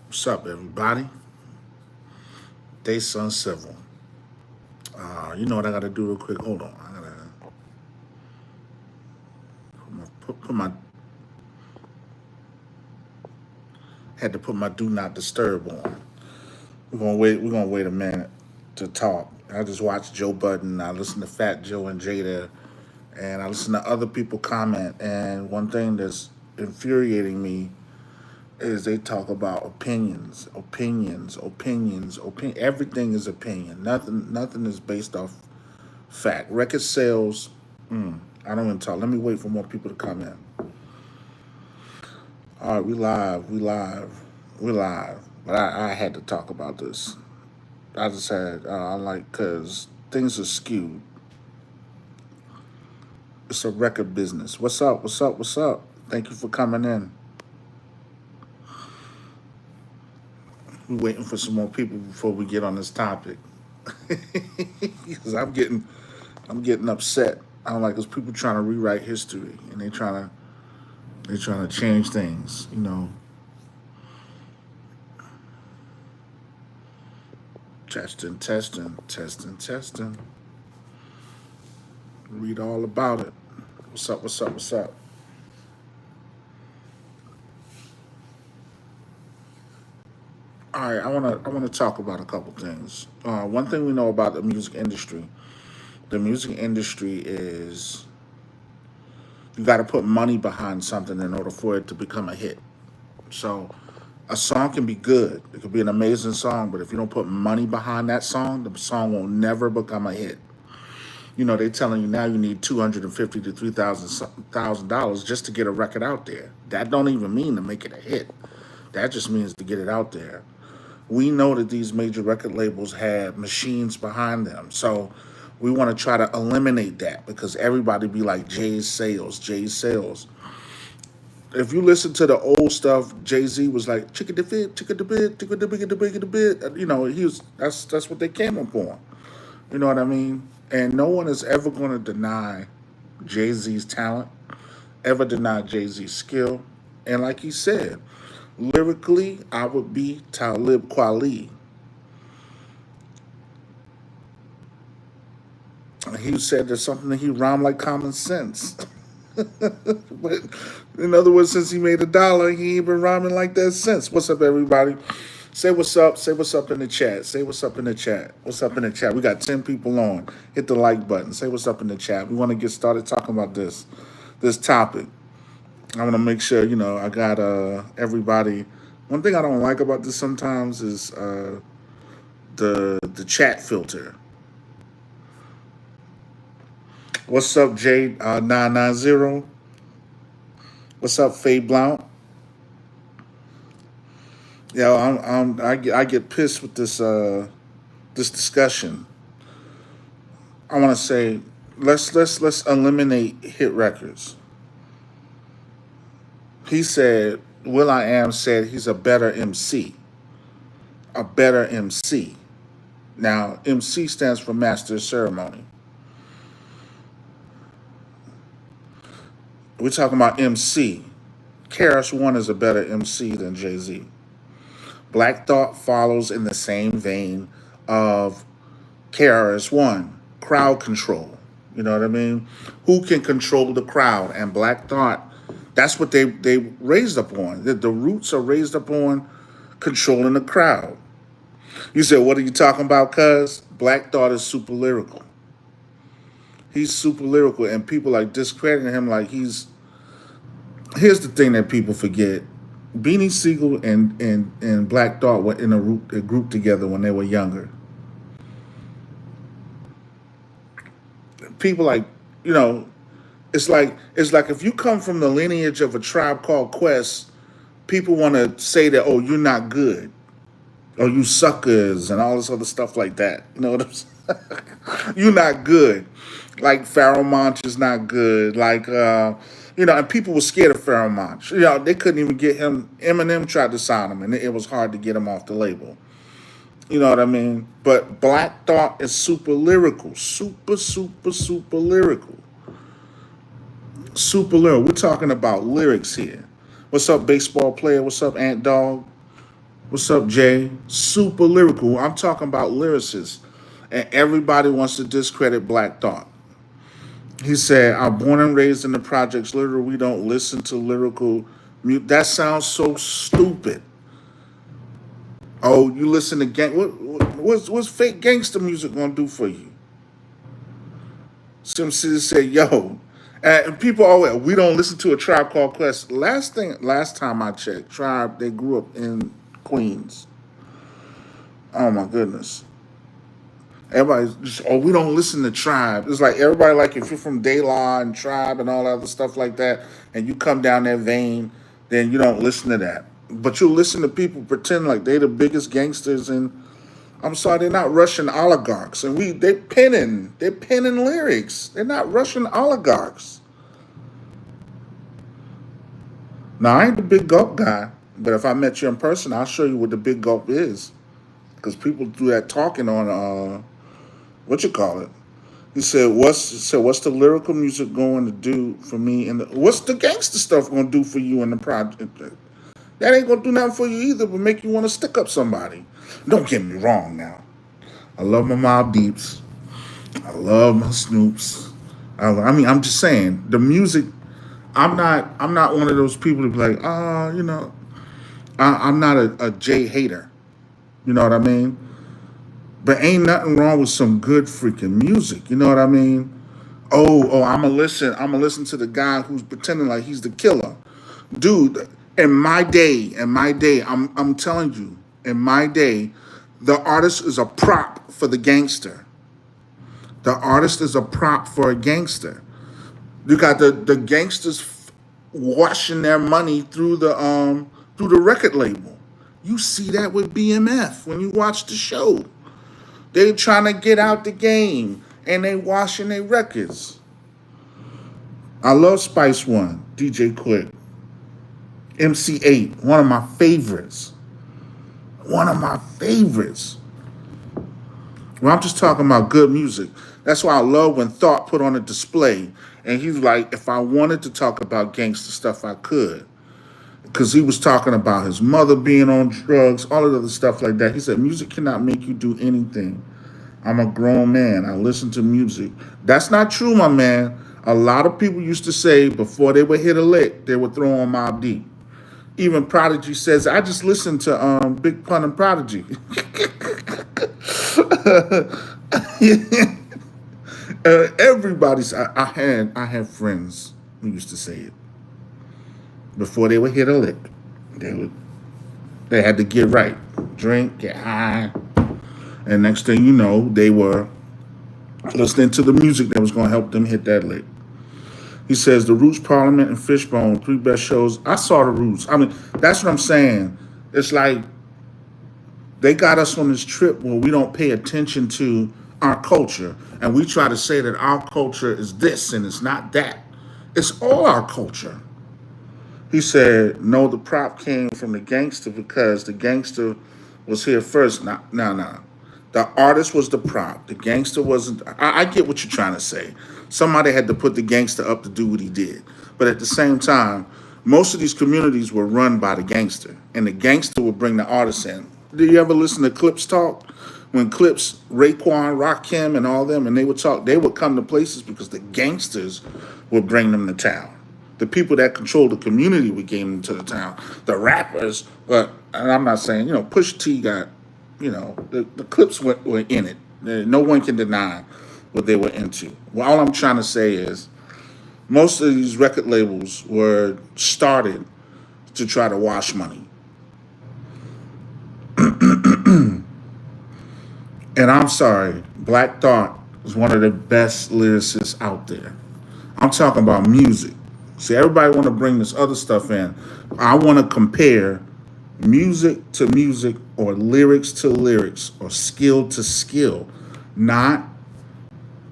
What's up, everybody? Day Sun Civil. You know what I gotta do real quick? Hold on. I gotta put my had to put my do not disturb on. We're gonna wait a minute to talk. I just watched Joe Budden. I listened to Fat Joe and Jada, and I listened to other people comment. And one thing that's infuriating me is they talk about opinion. Everything is opinion. Nothing is based off fact. Record sales. I don't even talk. Let me wait for more people to come in. All right, we live. We live. But I had to talk about this. I just had, I like, because things are skewed. It's a record business. What's up? What's up? What's up? Thank you for coming in. We're waiting for some more people before we get on this topic. Because I'm getting upset. I don't like those people trying to rewrite history and they're trying to change things. Testing. Read all about it. What's up? What's up? What's up? All right, I wanna talk about a couple things. One thing we know about the music industry is you got to put money behind something in order for it to become a hit. So a song can be good, it could be an amazing song, but if you don't put money behind that song, the song will never become a hit. They're telling you now you need 250 to $3,000 just to get a record out there. That don't even mean to make it a hit. That just means to get it out there. We know that these major record labels have machines behind them. So we want to try to eliminate that because everybody be like Jay's sales. If you listen to the old stuff, Jay-Z was like chicka the fit, chicka the bit, chicka the bigger the bit. He was that's what they came up on. You know what I mean? And no one is ever going to deny Jay-Z's talent, ever deny Jay-Z's skill. And like he said, lyrically, I would be Talib Kweli. He said there's something that he rhymed like common sense. But in other words, since he made $1, he ain't been rhyming like that since. What's up, everybody? Say what's up. Say what's up in the chat. Say what's up in the chat. What's up in the chat? We got 10 people on. Hit the like button. Say what's up in the chat. We want to get started talking about this topic. I want to make sure I got everybody. One thing I don't like about this sometimes is the chat filter. What's up, Jade 990? What's up, Faye Blount? Yeah, I get pissed with this discussion. I want to say let's eliminate hit records. He said Will I Am said he's a better MC, a better MC. Now MC stands for Master of Ceremony. We're talking about MC. KRS One is a better MC than Jay Z. Black Thought follows in the same vein of KRS One, crowd control. You know what I mean? Who can control the crowd? And Black Thought, that's what they raised up on. The roots are raised up on controlling the crowd. You said, what are you talking about, cuz? Black Thought is super lyrical. He's super lyrical, and people like discrediting him like he's. Here's the thing that people forget. Beanie Siegel and Black Thought were in a group together when they were younger. People like, you know, it's like if you come from the lineage of a tribe called Quest, people want to say that, oh, you're not good, or you suckers, and all this other stuff like that. You know what I'm saying? You're not good. Like Pharaoh Monch is not good. Like and people were scared of Pharaoh Monch. They couldn't even get him. Eminem tried to sign him, and it was hard to get him off the label. You know what I mean? But Black Thought is super lyrical. Super lyrical. Super lyrical. We're talking about lyrics here. What's up, baseball player? What's up, Ant Dog? What's up, Jay? Super lyrical. I'm talking about lyricists. And everybody wants to discredit Black Thought. He said, I'm born and raised in the projects. Literally, we don't listen to lyrical music. That sounds so stupid. Oh, you listen to what's fake gangster music gonna do for you? Some City said, yo. And people always, we don't listen to a Tribe Called Quest. Last time I checked, Tribe, they grew up in Queens. Oh my goodness. Everybody's just, oh, we don't listen to Tribe. It's like everybody, like if you're from Dilla and Tribe and all that other stuff like that, and you come down that vein, then you don't listen to that. But you listen to people pretend like they the biggest gangsters, and I'm sorry, they're not Russian oligarchs. And they're penning lyrics. They're not Russian oligarchs. Now I ain't the big gulp guy, but if I met you in person, I'll show you what the big gulp is. Because people do that talking on what you call it. What's the lyrical music going to do for me? And what's the gangster stuff going to do for you in the project? That ain't going to do nothing for you either, but make you want to stick up somebody. Don't get me wrong now. I love my Mob Deeps. I love my Snoops. I mean, I'm just saying the music. I'm not one of those people to be like, I'm not a Jay hater. You know what I mean? But ain't nothing wrong with some good freaking music. You know what I mean? Oh, I'm gonna listen to the guy who's pretending like he's the killer. Dude, I'm telling you, in my day, the artist is a prop for the gangster. The artist is a prop for a gangster. You got the gangsters washing their money through the record label. You see that with BMF when you watch the show. They trying to get out the game and they washing their records. I love Spice One, DJ Quick, MC8, one of my favorites. One of my favorites. Well, I'm just talking about good music. That's why I love when Thought put on a display and he's like, if I wanted to talk about gangster stuff, I could. Because he was talking about his mother being on drugs, all of the other stuff like that. He said, music cannot make you do anything. I'm a grown man. I listen to music. That's not true, my man. A lot of people used to say before they would hit a lick, they would throw on Mobb Deep. Even Prodigy says, I just listened to Big Pun and Prodigy. Everybody's. I had friends who used to say it before they would hit a lick. They had to get right, drink, get high, and next thing you know, they were listening to the music that was going to help them hit that lick. He says the Roots, Parliament, and Fishbone, three best shows. I saw the Roots. I mean, that's what I'm saying. It's like they got us on this trip where we don't pay attention to our culture, and we try to say that our culture is this and it's not that. It's all our culture. He said, no, the prop came from the gangster because the gangster was here first. No. The artist was the prop. The gangster wasn't. I get what you're trying to say. Somebody had to put the gangster up to do what he did. But at the same time, most of these communities were run by the gangster, and the gangster would bring the artists in. Did you ever listen to Clips talk? When Clips, Raekwon, Rakim, and all them, and they would talk, they would come to places because the gangsters would bring them to town. The people that control the community would get them to the town. The rappers, and I'm not saying, Push T got, the Clips were in it. No one can deny what they were into. Well, all I'm trying to say is most of these record labels were started to try to wash money. And I'm sorry, Black Thought is one of the best lyricists out there. I'm talking about music. See, everybody want to bring this other stuff in. I want to compare music to music or lyrics to lyrics or skill to skill, not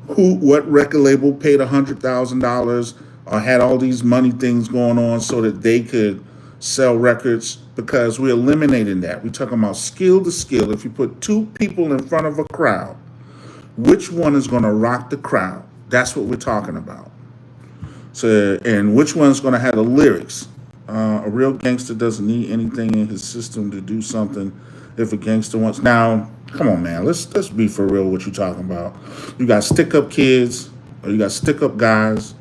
what record label paid $100,000 or had all these money things going on so that they could sell records, because we're eliminating that. We're talking about skill to skill. If you put two people in front of a crowd, which one is going to rock the crowd? That's what we're talking about. So, and which one's going to have the lyrics? A real gangster doesn't need anything in his system to do something. If a gangster wants, now, come on, man, let's be for real. What you talking about? You got stick up kids, or you got stick up guys.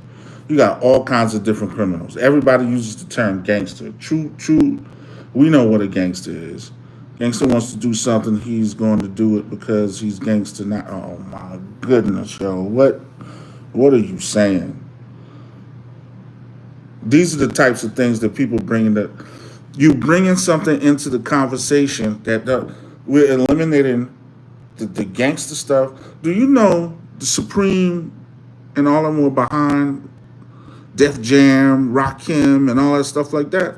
You got all kinds of different criminals. Everybody uses the term gangster. True. We know what a gangster is. Gangster wants to do something, he's going to do it because he's gangster. Not. Oh my goodness, yo, what are you saying? These are the types of things that people bring in. That you bringing something into the conversation that we're eliminating the gangster stuff. Do you know the Supreme and all of them were behind Def Jam, Rakim, and all that stuff like that?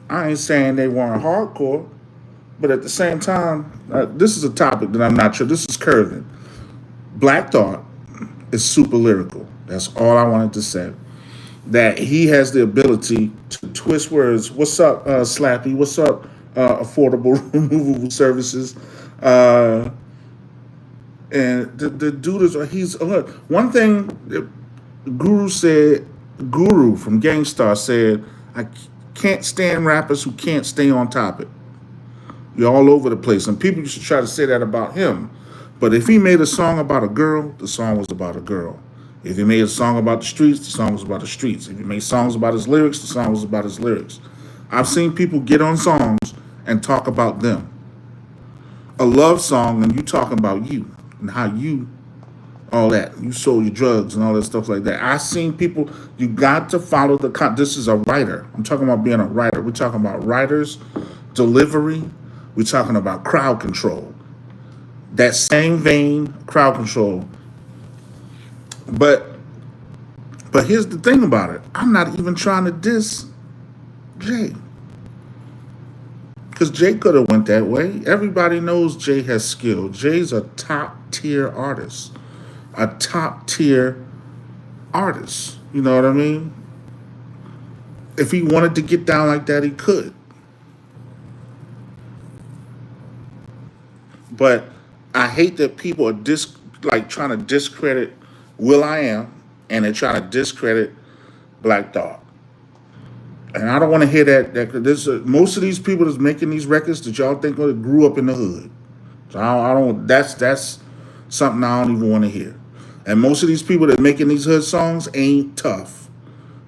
I ain't saying they weren't hardcore, but at the same time, this is a topic that I'm not sure. This is curving. Black Thought is super lyrical. That's all I wanted to say. That he has the ability to twist words. What's up, Slappy? What's up, Affordable Removable Services? And the dude he's look. One thing that Guru from Gangstar said, I can't stand rappers who can't stay on topic. You're all over the place, and people used to try to say that about him. But if he made a song about a girl, the song was about a girl. If he made a song about the streets, the song was about the streets. If he made songs about his lyrics, the song was about his lyrics. I've seen people get on songs and talk about them. A love song, and you talking about you and how you, all that. You sold your drugs and all that stuff like that. I've seen people, you got to follow this is a writer. I'm talking about being a writer. We're talking about writers, delivery. We're talking about crowd control. That same vein, crowd control. But here's the thing about it. I'm not even trying to diss Jay. Because Jay could have went that way. Everybody knows Jay has skill. Jay's a top tier artist. A top tier artist. You know what I mean? If he wanted to get down like that, he could. But I hate that people are trying to discredit will.i.am, and they're trying to discredit Black Thought. And I don't want to hear that there's most of these people that's making these records that y'all think grew up in the hood. So I don't. That's something I don't even want to hear. And most of these people that making these hood songs ain't tough,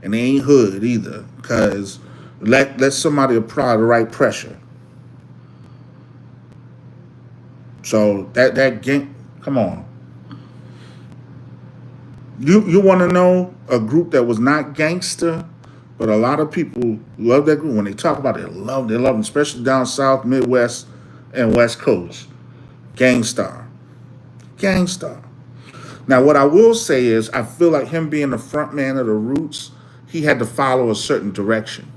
and they ain't hood either. Cause let somebody apply the right pressure. So that gang, come on. You want to know a group that was not gangster, but a lot of people love that group. When they talk about it, they love them, especially down south, Midwest, and West Coast. Gangstar. Now, what I will say is, I feel like him being the front man of the Roots, he had to follow a certain direction.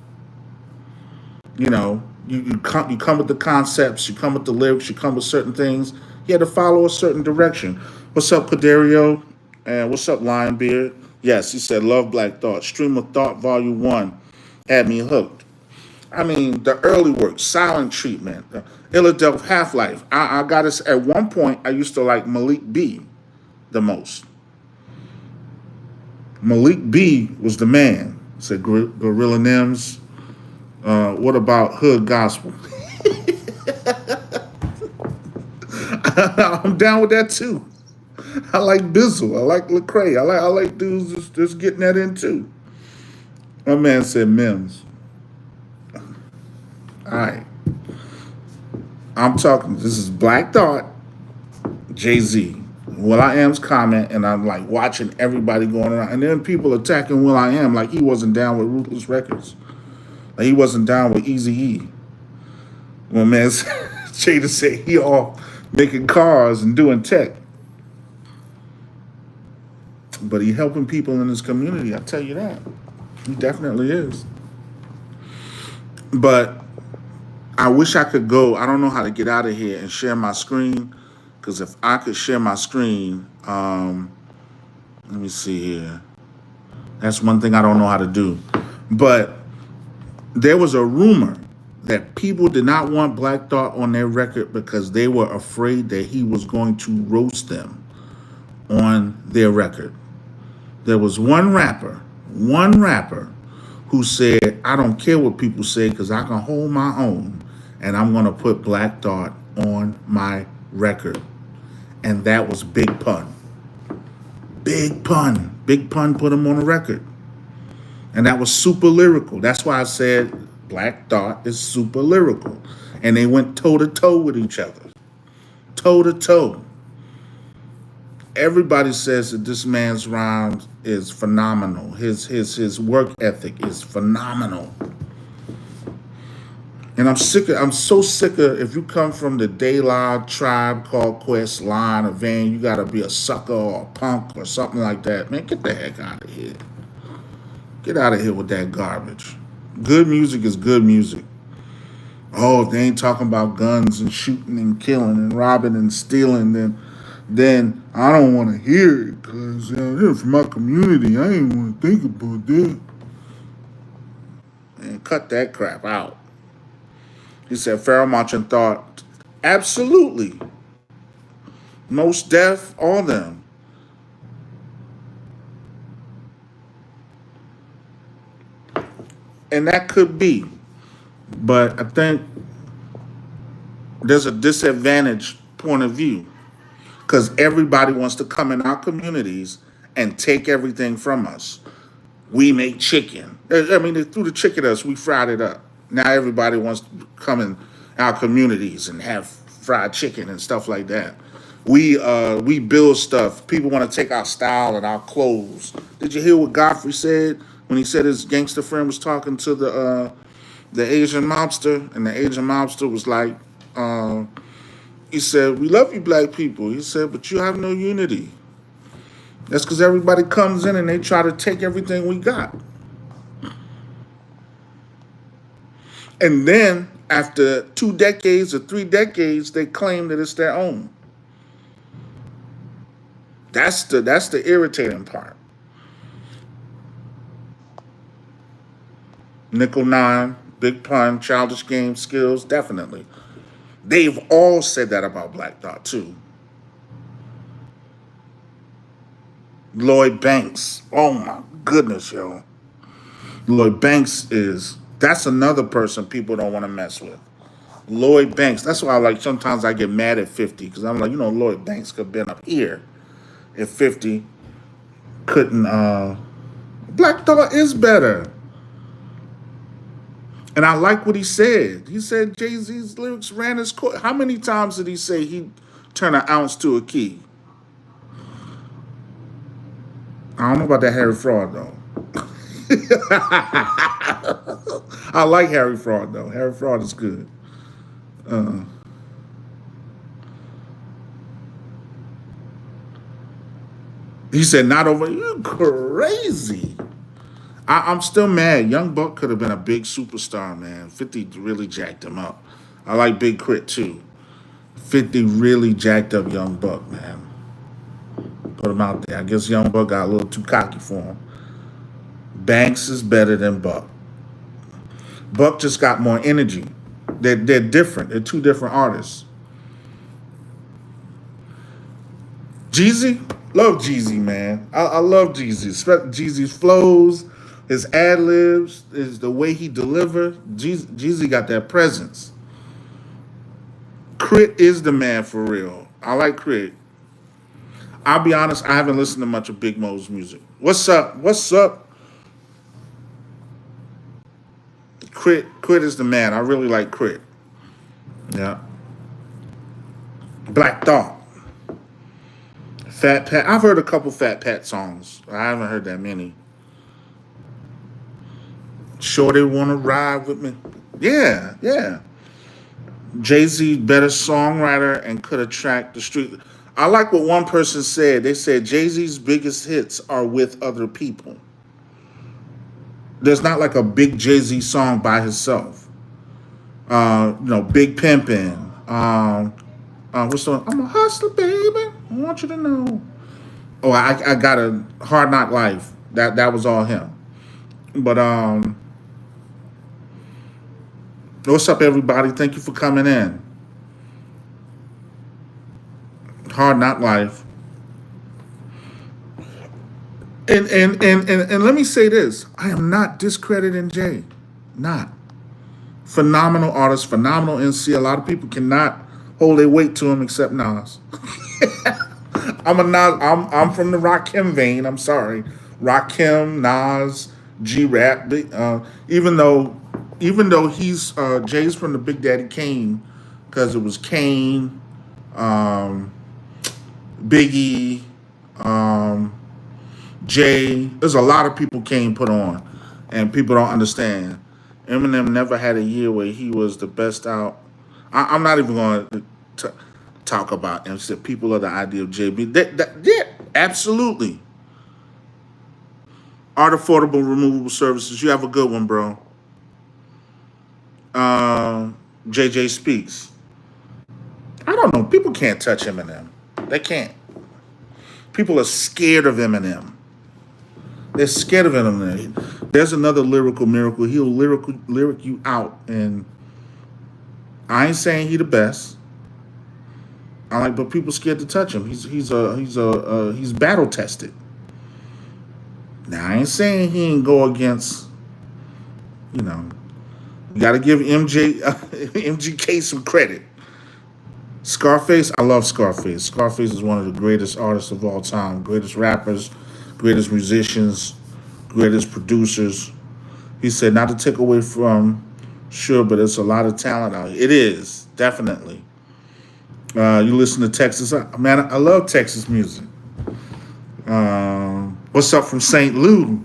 You know, you come with the concepts, you come with the lyrics, you come with certain things. He had to follow a certain direction. What's up, Caderio? And what's up, Lionbeard? Yes, he said, love Black Thought. Stream of Thought, Volume 1 had me hooked. I mean, the early work, Silent Treatment, Illadelph Half-Life. I got this, at one point, I used to like Malik B the most. Malik B was the man. Said Gorilla Nims. What about Hood Gospel? I'm down with that too. I like Bizzle. I like Lecrae. I like dudes just getting that in too. My man said Mims. All right. I'm talking. This is Black Thought, Jay-Z. will.i.am's comment, and I'm like watching everybody going around, and then people attacking will.i.am like he wasn't down with Ruthless Records, like he wasn't down with Eazy-E. Well, man, Jada said he all making cars and doing tech, but he helping people in his community. I tell you that, he definitely is. But I wish I could go. I don't know how to get out of here and share my screen. Because if I could share my screen, let me see here. That's one thing I don't know how to do. But there was a rumor that people did not want Black Thought on their record because they were afraid that he was going to roast them on their record. There was one rapper who said, I don't care what people say because I can hold my own and I'm going to put Black Thought on my record. And that was Big Pun. Big Pun. Big Pun put him on the record. And that was super lyrical. That's why I said Black Thought is super lyrical. And they went toe to toe with each other. Toe to toe. Everybody says that this man's rhymes is phenomenal. His work ethic is phenomenal. And I'm so sick of, if you come from the Dilla Tribe Called Quest line of vein, you gotta be a sucker or a punk or something like that. Man, get the heck out of here. Get out of here with that garbage. Good music is good music. Oh, if they ain't talking about guns and shooting and killing and robbing and stealing, then I don't want to hear it because they're from my community. I ain't want to think about that. And cut that crap out. He said, Pharoah Monch thought, absolutely. Most Def, all them. And that could be. But I think there's a disadvantaged point of view because everybody wants to come in our communities and take everything from us. We make chicken. I mean, they threw the chicken at us. We fried it up. Now everybody wants to come in our communities and have fried chicken and stuff like that. We build stuff. People want to take our style and our clothes. Did you hear what Godfrey said when he said his gangster friend was talking to the Asian mobster, and the Asian mobster was like, he said, "We love you, black people." He said, "But you have no unity." That's because everybody comes in and they try to take everything we got. And then after 2 decades or 3 decades, they claim that it's their own. That's the irritating part. Nickel Nine, Big Pun, Childish Game, Skills, definitely. They've all said that about Black Thought too. Lloyd Banks. Oh my goodness, yo. Lloyd Banks that's another person people don't want to mess with. Lloyd Banks. That's why sometimes I get mad at 50 because I'm like, Lloyd Banks could have been up here if 50 couldn't. Black Thought is better. And I like what he said. He said Jay-Z's lyrics ran his course. How many times did he say he'd turn an ounce to a key? I don't know about that Harry Fraud, though. I like Harry Fraud, though. Harry Fraud is good. He said, not over. You crazy. I'm still mad. Young Buck could have been a big superstar, man. 50 really jacked him up. I like Big Crit, too. 50 really jacked up Young Buck, man. Put him out there. I guess Young Buck got a little too cocky for him. Banks is better than Buck. Buck just got more energy. They're different. They're two different artists. Jeezy? Love Jeezy, man. I love Jeezy. Jeezy's flows, his ad-libs, is the way he delivers. Jeezy got that presence. Crit is the man for real. I like Crit. I'll be honest, I haven't listened to much of Big Mo's music. What's up? What's up? Crit is the man. I really like Crit. Yeah. Black Thought. Fat Pat. I've heard a couple Fat Pat songs. I haven't heard that many. Shorty wanna ride with me. Yeah, yeah. Jay-Z better songwriter and could attract the street. I like what one person said. They said Jay-Z's biggest hits are with other people. There's not like a big Jay-Z song by himself. Big Pimpin'. What's the one? I'm a hustler, baby. I want you to know. Oh, I got a Hard Knock Life. That was all him. But what's up, everybody? Thank you for coming in. Hard Knock Life. And let me say this: I am not discrediting Jay. Not phenomenal artist, phenomenal MC. A lot of people cannot hold their weight to him except Nas. I'm a Nas. I'm from the Rakim vein. I'm sorry, Rakim, Nas, G Rap. Even though he's Jay's from the Big Daddy Kane, because it was Kane, um, Biggie, um, Jay. There's a lot of people Kane put on, and people don't understand. Eminem never had a year where he was the best out. I'm not even going to talk about him. Said people are the idea of JB. Yeah, absolutely. Art affordable removable services. You have a good one, bro. JJ speaks. I don't know. People can't touch Eminem. They can't. People are scared of Eminem. They're scared of Eminem. There's another lyrical miracle. He'll lyric you out, and I ain't saying he the best. I like, but people scared to touch him. He's battle tested. Now I ain't saying he ain't go against. You know, you got to give MGK some credit. Scarface, I love Scarface. Scarface is one of the greatest artists of all time, greatest rappers, greatest musicians, greatest producers. He said, not to take away from, sure, but it's a lot of talent out here. It is, definitely. You listen to Texas, man, I love Texas music. What's up from St. Louis?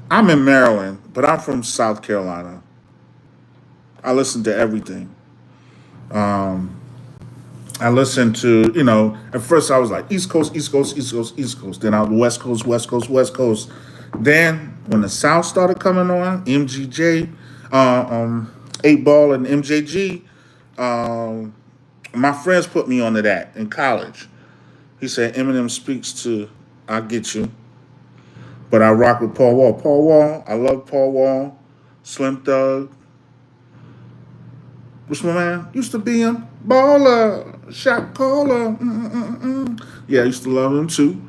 I'm in Maryland, but I'm from South Carolina. I listen to everything. I listened to, at first I was like East Coast, East Coast, East Coast, East Coast. Then I was West Coast, West Coast, West Coast. Then when the South started coming on, MGJ, 8 Ball and MJG, my friends put me onto that in college. He said Eminem speaks to I get you, but I rock with Paul Wall. Paul Wall, I love Paul Wall, Slim Thug. What's my man? Used to be him. Baller, shot caller. Mm-mm-mm. Yeah, I used to love him too.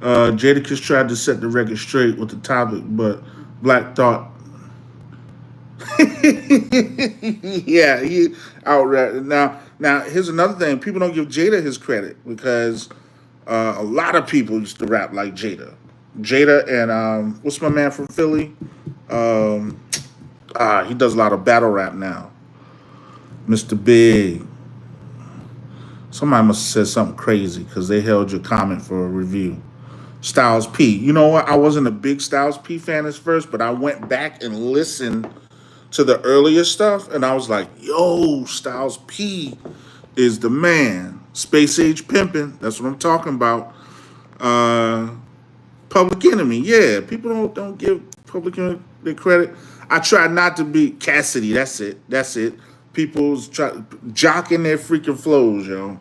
Jadakiss tried to set the record straight with the topic, but Black thought, yeah, he outright. Now, here's another thing. People don't give Jada his credit because a lot of people used to rap like Jada. Jada and what's my man from Philly? Um, he does a lot of battle rap now. Mr. Big. Somebody must have said something crazy because they held your comment for a review. Styles P. You know what? I wasn't a big Styles P fan at first, but I went back and listened to the earlier stuff, and I was like, yo, Styles P is the man. Space Age Pimpin'. That's what I'm talking about. Uh, Public Enemy. Yeah, people don't give Public Enemy the credit. I try not to be Cassidy. That's it. That's it. People's jocking their freaking flows, yo.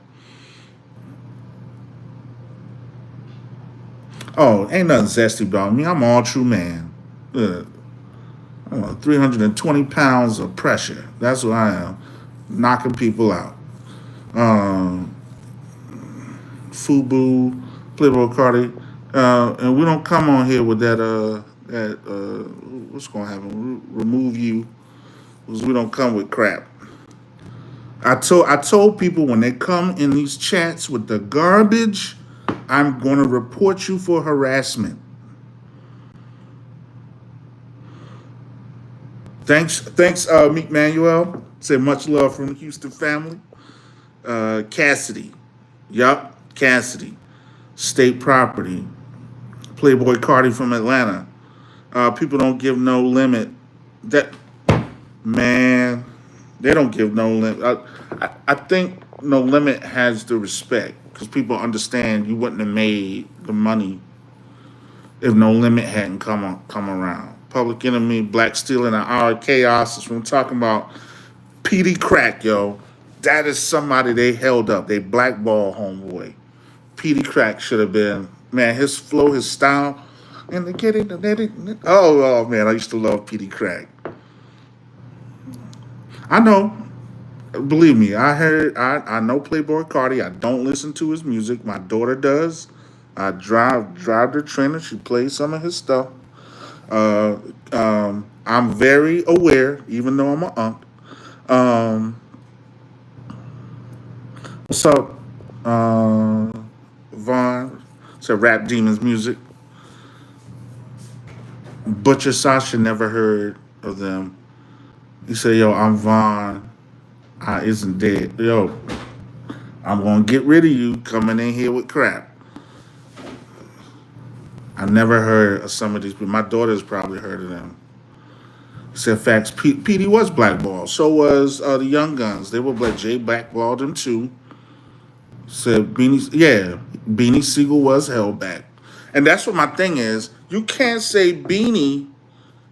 Oh, ain't nothing zesty about me. I'm all true man. I'm 320 pounds of pressure. That's what I am. Knocking people out. Um, Fubu, Playboy Cardi. And we don't come on here with what's going to happen? Remove you. Because we don't come with crap. I told people when they come in these chats with the garbage, I'm going to report you for harassment. Thanks, Meek Manuel. Say much love from the Houston family. Cassidy, yup, Cassidy, State Property, Playboy Cardi from Atlanta. People don't give no limit. That man, they don't give no limit. I think No Limit has the respect because people understand you wouldn't have made the money if No Limit hadn't come around. Public Enemy, Black Steel, and Our Chaos is what I'm talking about. PD Crack, yo. That is somebody they held up. They blackball homeboy. PD Crack should have been, man, his flow, his style. And they get it. Oh, man, I used to love PD Crack. I know. Believe me, I know Playboy Cardi. I don't listen to his music. My daughter does. I drive the trainer. She plays some of his stuff. Uh, I'm very aware, even though I'm an unk. Um, what's up, Vaughn? It's a Rap Demons music. Butcher Sasha never heard of them. He said, "Yo, I'm Vaughn. I isn't dead. Yo, I'm gonna get rid of you coming in here with crap." I never heard of some of these people. My daughter's probably heard of them. He said, "Facts. Petey was blackballed. So was the Young Guns. They were black. Jay blackballed them too." Said Beanie, yeah, Beanie Siegel was held back, and that's what my thing is. You can't say Beanie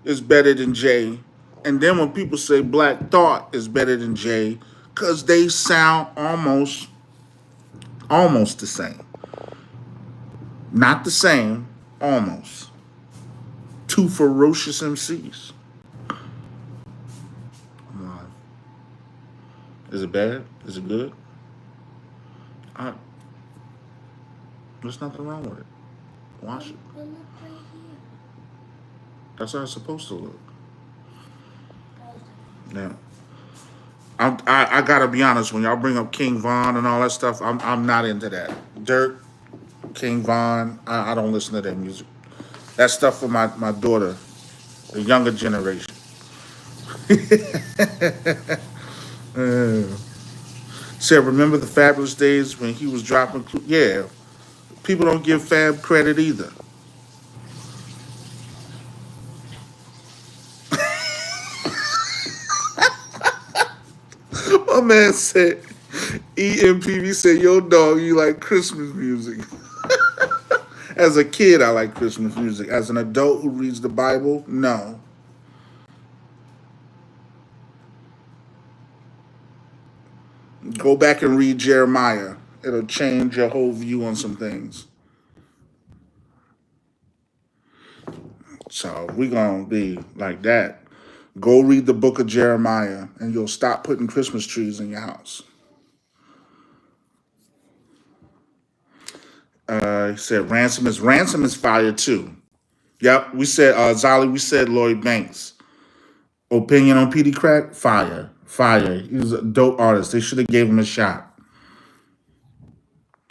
is better than Jay, and then when people say Black Thought is better than Jay, because they sound almost the same. Not the same, almost. Two ferocious MCs. Is it bad? Is it good? I, there's nothing wrong with it. Watch it. That's how it's supposed to look. Yeah. I gotta be honest. When y'all bring up King Von and all that stuff, I'm not into that. Dirk, King Von, I don't listen to that music. That stuff for my daughter, the younger generation. Said, remember the fabulous days when he was dropping? Yeah, people don't give Fab credit either. My man said, EMPV said, yo, dog, you like Christmas music. As a kid, I like Christmas music. As an adult who reads the Bible, no. Go back and read Jeremiah. It'll change your whole view on some things. So we're going to be like that. Go read the book of Jeremiah and you'll stop putting Christmas trees in your house. He said ransom is fire too. Yep, we said Zolly, we said Lloyd Banks. Opinion on PD Crack? Fire. Fire. He was a dope artist. They should have gave him a shot.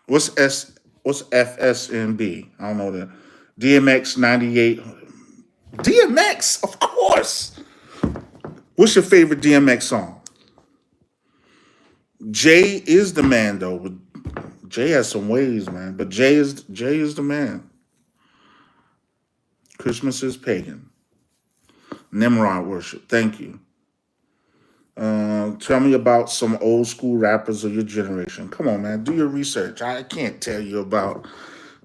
What's FSNB? I don't know that. DMX 98. DMX, of course. What's your favorite DMX song? Jay is the man though. Jay has some ways, man. But Jay is the man. Christmas is pagan. Nimrod worship. Thank you. Tell me about some old school rappers of your generation. Come on, man. Do your research. I can't tell you about.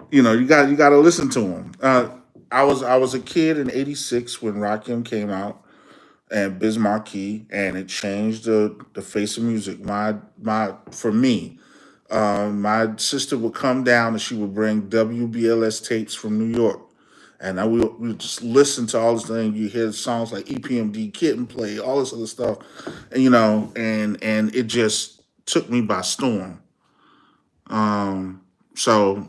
You got to listen to them. I was a kid in '86 when Rakim came out and Biz Markie, and it changed the face of music. My for me, my sister would come down and she would bring WBLS tapes from New York. And we would just listen to all this thing. You hear songs like EPMD, Kitten Play, all this other stuff, and it just took me by storm. So,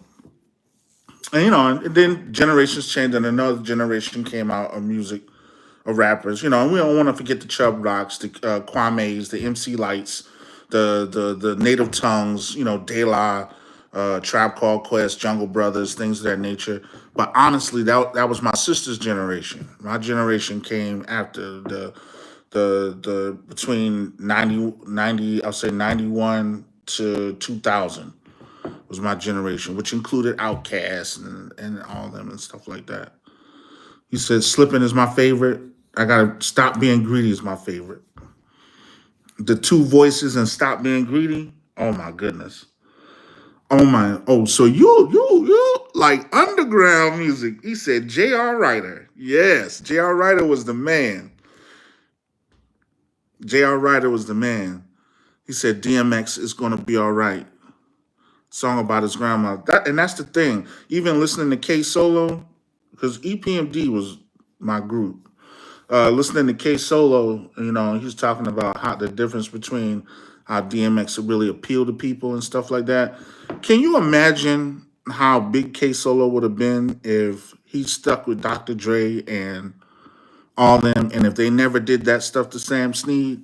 and then generations changed, and another generation came out of music, of rappers. And we don't want to forget the Chubb Rocks, the Kwame's, the MC Lights, the Native Tongues. Dilla, Trap Called Quest, Jungle Brothers, things of that nature. But honestly, that was my sister's generation. My generation came after the between 90 I'll say 91 to 2000 was my generation, which included Outkast and all of them and stuff like that. He said, Slippin' is my favorite. I gotta Stop Being Greedy is my favorite. The Two Voices and Stop Being Greedy. Oh my goodness. Oh my. Oh, so you like underground music. He said J.R. Ryder. Yes, J.R. Ryder was the man. J.R. Ryder was the man. He said DMX is gonna be all right. Song about his grandma. And that's the thing. Even listening to K Solo, because EPMD was my group. Listening to K Solo, he was talking about how the difference between how DMX really appealed to people and stuff like that. Can you imagine how big K Solo would have been if he stuck with Dr. Dre and all them, and if they never did that stuff to Sam Snead,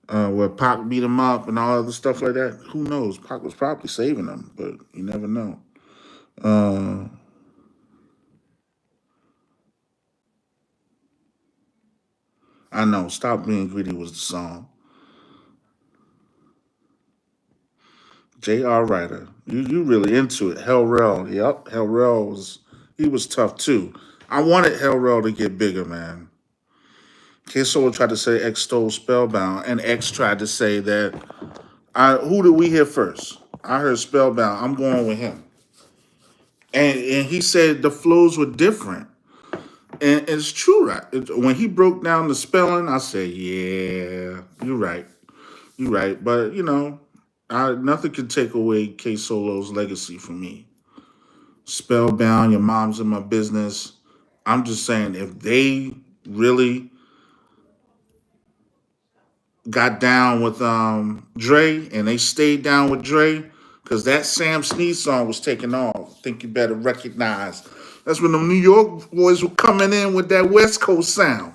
where Pac beat him up and all other stuff like that. Who knows? Pac was probably saving him, but you never know. Uh, I know. Stop Being Greedy was the song. J.R. Ryder, you really into it. Hell Rel, yep. Hell Rel was tough too. I wanted Hell Rel to get bigger, man. K Solo tried to say X stole Spellbound, and X tried to say that. Who did we hear first? I heard Spellbound. I'm going with him, and he said the flows were different, and it's true. Right? When he broke down the spelling, I said, "Yeah, you're right. You're right." But nothing can take away K Solo's legacy from me. Spellbound, Your Mom's in My Business. I'm just saying, if they really got down with Dre and they stayed down with Dre, because that Sam Snead song was taking off. Think you better recognize. That's when the New York boys were coming in with that West Coast sound.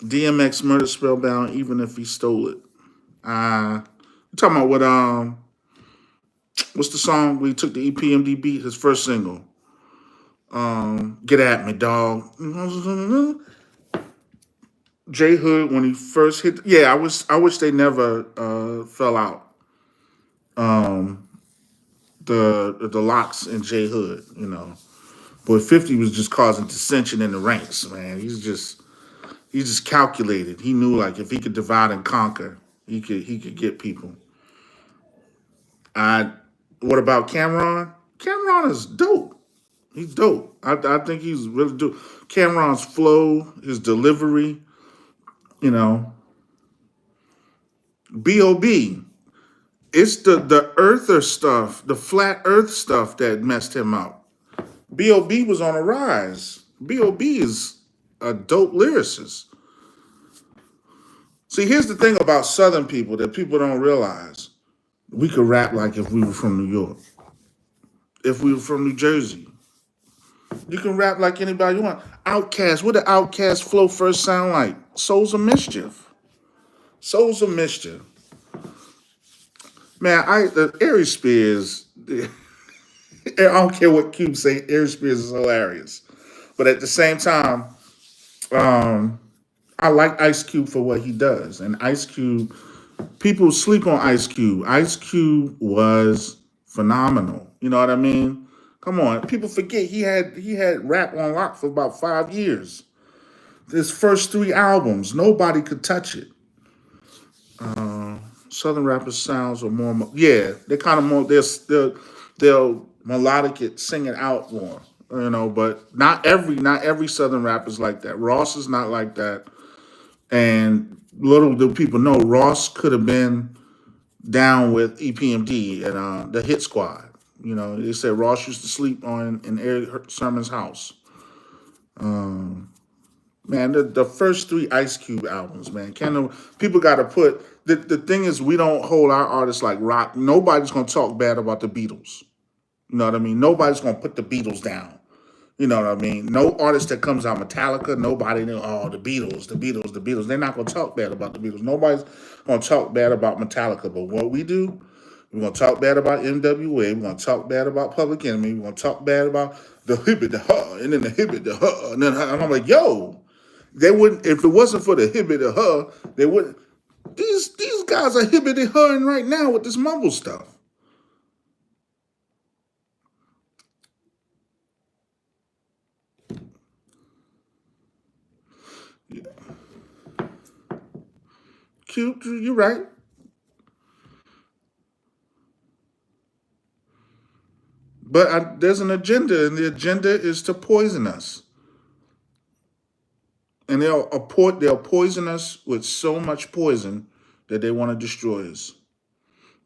DMX murdered Spellbound even if he stole it. You talking about what's the song we took the EPMD beat, his first single? Get at me, dog. J Hood when he first hit. Yeah, I wish they never fell out. Um, the locks and J Hood, But 50 was just causing dissension in the ranks, man. He's just calculated. He knew like if he could divide and conquer, he could get people. I What about Cameron? Cameron is dope. He's dope. I think he's really dope. Cameron's flow, his delivery, you know, B.O.B. It's the earther stuff, the flat earth stuff that messed him up. B.O.B. was on a rise. B.O.B. is a dope lyricist. See, here's the thing about Southern people that people don't realize. We could rap like if we were from New York. If we were from New Jersey. You can rap like anybody you want. Outcast, what did Outcast flow first sound like? Souls of Mischief. Souls of Mischief. Man, the Aries Spears, I don't care what Cube say, Aries Spears is hilarious. But at the same time, um, I like Ice Cube for what he does. And Ice Cube, people sleep on Ice Cube. Ice Cube was phenomenal. You know what I mean? Come on, people forget he had rap on lock for about 5 years. His first three albums, nobody could touch it. Southern rappers sounds are more, yeah, they're kind of more, they'll melodic it, sing it out more, but not every Southern rapper's like that. Ross is not like that. And little do people know, Ross could have been down with EPMD and the Hit Squad. They said Ross used to sleep in Eric Sermon's house. Man, the first three Ice Cube albums, man. People got to put the thing is we don't hold our artists like rock. Nobody's gonna talk bad about the Beatles. You know what I mean? Nobody's gonna put the Beatles down. You know what I mean? No artist that comes out Metallica, nobody know, oh, the Beatles, the Beatles, the Beatles. They're not gonna talk bad about the Beatles. Nobody's gonna talk bad about Metallica. But what we do, we're gonna talk bad about NWA. We're gonna talk bad about Public Enemy. We're gonna talk bad about the Hibbit, the Huh, and then the Hibbit, the Huh, and I'm like, yo. They wouldn't if it wasn't for the hibbit or her, they wouldn't. These guys are hibbity herring right now with this mumble stuff. Cute, you're right. But there's an agenda, and the agenda is to poison us. And they'll poison us with so much poison that they want to destroy us.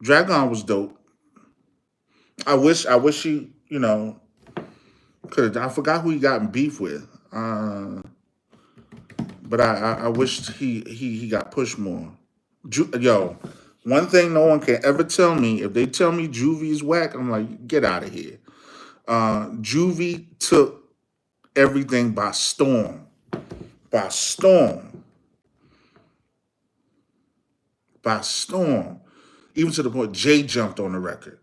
Dragon was dope. I wish he, could have. I forgot who he got in beef with. But I wished he got pushed more. Yo, One thing no one can ever tell me, if they tell me Juvie's whack, I'm like, get out of here. Juvie took everything by storm. By storm. By storm. Even to the point Jay jumped on the record.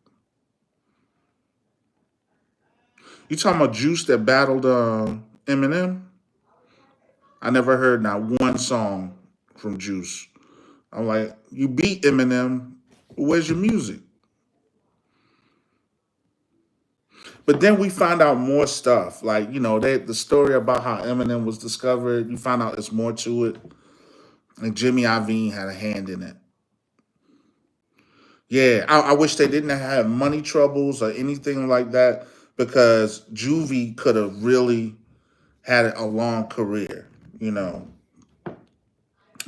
You talking about Juice that battled Eminem? I never heard not one song from Juice. I'm like, you beat Eminem. Where's your music? But then we find out more stuff. Like, the story about how Eminem was discovered, you find out there's more to it. And Jimmy Iovine had a hand in it. Yeah, I wish they didn't have money troubles or anything like that, because Juvie could have really had a long career.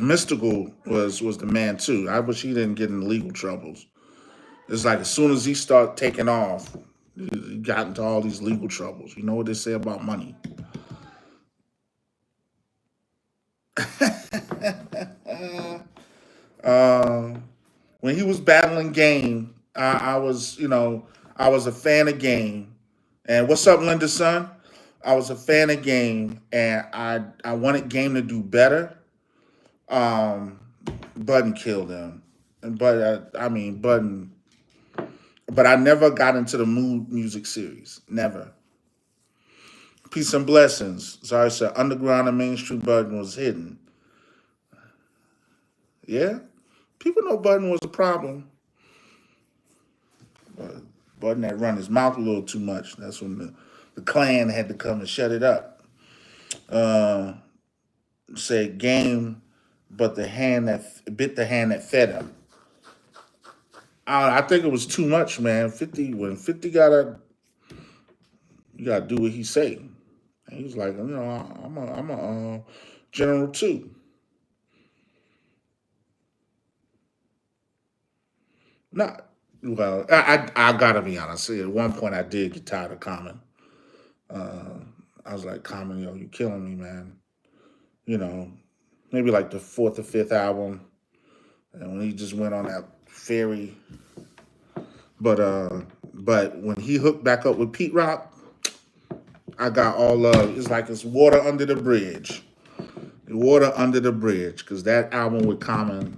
Mystical was the man too. I wish he didn't get in legal troubles. It's like as soon as he started taking off, he got into all these legal troubles. You know what they say about money. uh, when he was battling Game, I was a fan of Game. And what's up, Linda son? I was a fan of Game, and I wanted Game to do better. Um, Button killed him, Button. But I never got into the Mood Music series. Never. Peace and blessings. Sorry, sir. Underground and Mainstream Button was hidden. Yeah, people know Button was a problem. But Button had run his mouth a little too much. That's when the clan had to come and shut it up. Uh, Said Game, but the hand that bit the hand that fed him. I think it was too much, man. 50 when 50 you gotta do what he say. And he's like, I'm a general too. Not well. I gotta be honest. At one point, I did get tired of Common. Uh, I was like, Common, you killing me, man. You know, maybe like the fourth or fifth album, and when he just went on that ferry. But when he hooked back up with Pete Rock, I got all love. It's like it's water under the bridge. Water under the bridge, because that album with Common,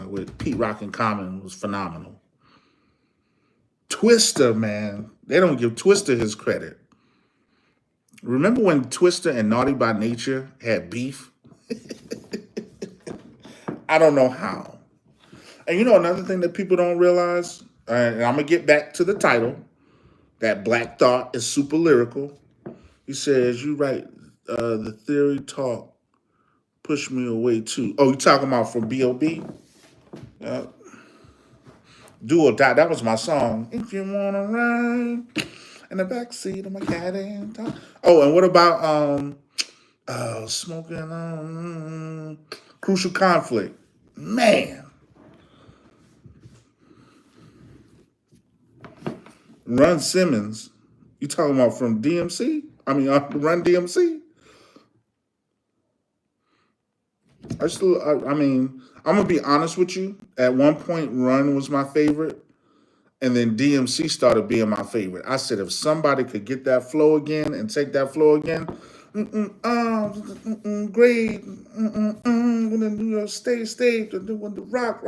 with Pete Rock and Common, was phenomenal. Twister, man, they don't give Twister his credit. Remember when Twister and Naughty by Nature had beef? I don't know how. And another thing that people don't realize, and I'm gonna get back to the title, that Black Thought is super lyrical. He says, "You right, the theory talk push me away too." Oh, you talking about from B.O.B.? Uh, Do or Die. That was my song. If you wanna ride in the backseat of my cat and talk. Oh, and what about smoking Crucial Conflict? Man, Run Simmons. You talking about from DMC? I mean, Run DMC. I'm gonna be honest with you. At one point, Run was my favorite, and then DMC started being my favorite. I said, if somebody could get that flow again and take that flow again, great, when the New York stay, when the rock,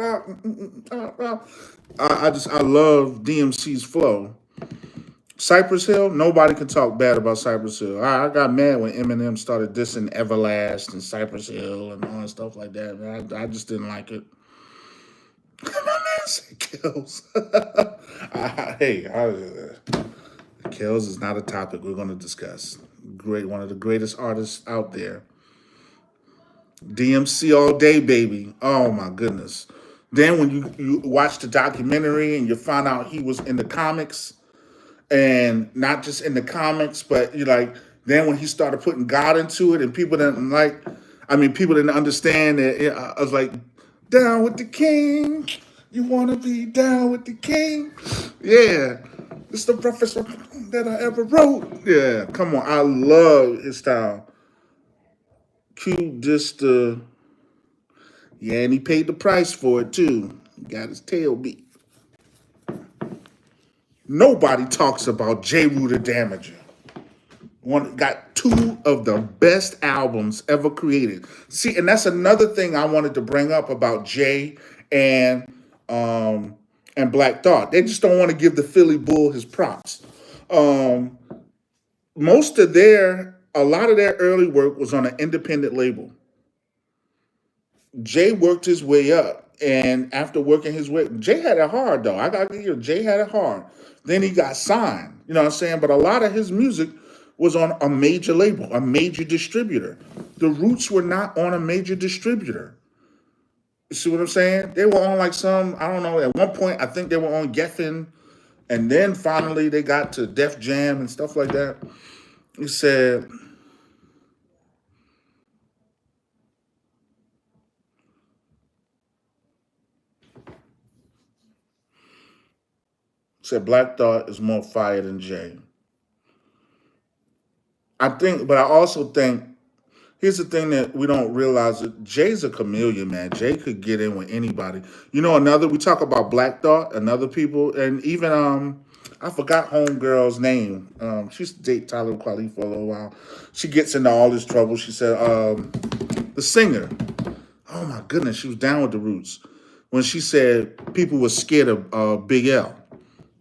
I love DMC's flow. Cypress Hill, nobody can talk bad about Cypress Hill. I got mad when Eminem started dissing Everlast and Cypress Hill and all that stuff like that. I just didn't like it. My man said Kills. Kills is not a topic we're going to discuss. Great, one of the greatest artists out there. DMC all day, baby. Oh my goodness. Then when you watch the documentary and you find out he was in the comics, and not just in the comics, but then when he started putting God into it, and people didn't understand it. I was like, down with the king. You want to be down with the king? Yeah. It's the roughest that I ever wrote. Yeah, come on. I love his style. Q just, yeah, and he paid the price for it too. Got his tail beat. Nobody talks about J. Rooter Damager. One got two of the best albums ever created. See, and that's another thing I wanted to bring up about Jay and um and Black Thought. They just don't want to give the Philly Bull his props. Um, a lot of their early work was on an independent label. Jay worked his way up, and after working his way, Jay had it hard though. I got to hear Jay had it hard. Then he got signed. You know what I'm saying? But a lot of his music was on a major label, a major distributor. The Roots were not on a major distributor. You see what I'm saying? They were on like some, I don't know, at one point I think they were on Geffen, and then finally they got to Def Jam and stuff like that. He said Black Thought is more fire than Jay. I think, but I also think here's the thing that we don't realize that Jay's a chameleon, man. Jay could get in with anybody. You know, another we talk about Black Thought and other people, and even I forgot homegirl's name. She used to date Tyler Kweli for a little while. She gets into all this trouble. She said, the singer. Oh my goodness, she was down with the Roots when she said people were scared of Big L.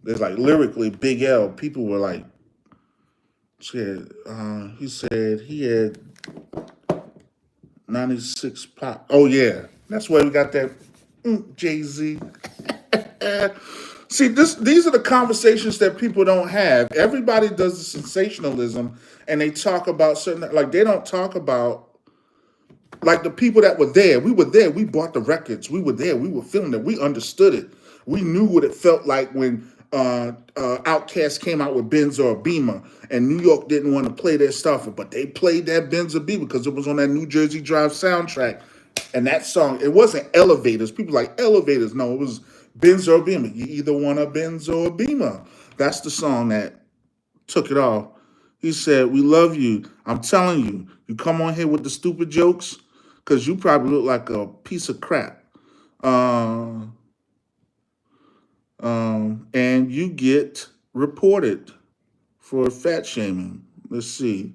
There's like lyrically Big L. People were like scared. He said he had 96 pop. Oh yeah, that's where we got that Jay-Z. See, these are the conversations that people don't have. Everybody does the sensationalism, and they talk about certain, like they don't talk about like the people that were there. We were there. We bought the records. We were there. We were feeling it. We understood it. We knew what it felt like when Outkast came out with Benz or Beamer, and New York didn't want to play their stuff, but they played that Benz or Beamer because it was on that New Jersey Drive soundtrack. And that song, it wasn't Elevators. People like Elevators. No, it was Benz or Beamer. You either want a Benz or a Beamer. That's the song that took it off. He said, "We love you. I'm telling you, you come on here with the stupid jokes, because you probably look like a piece of crap. Uh, and you get reported for fat shaming. Let's see.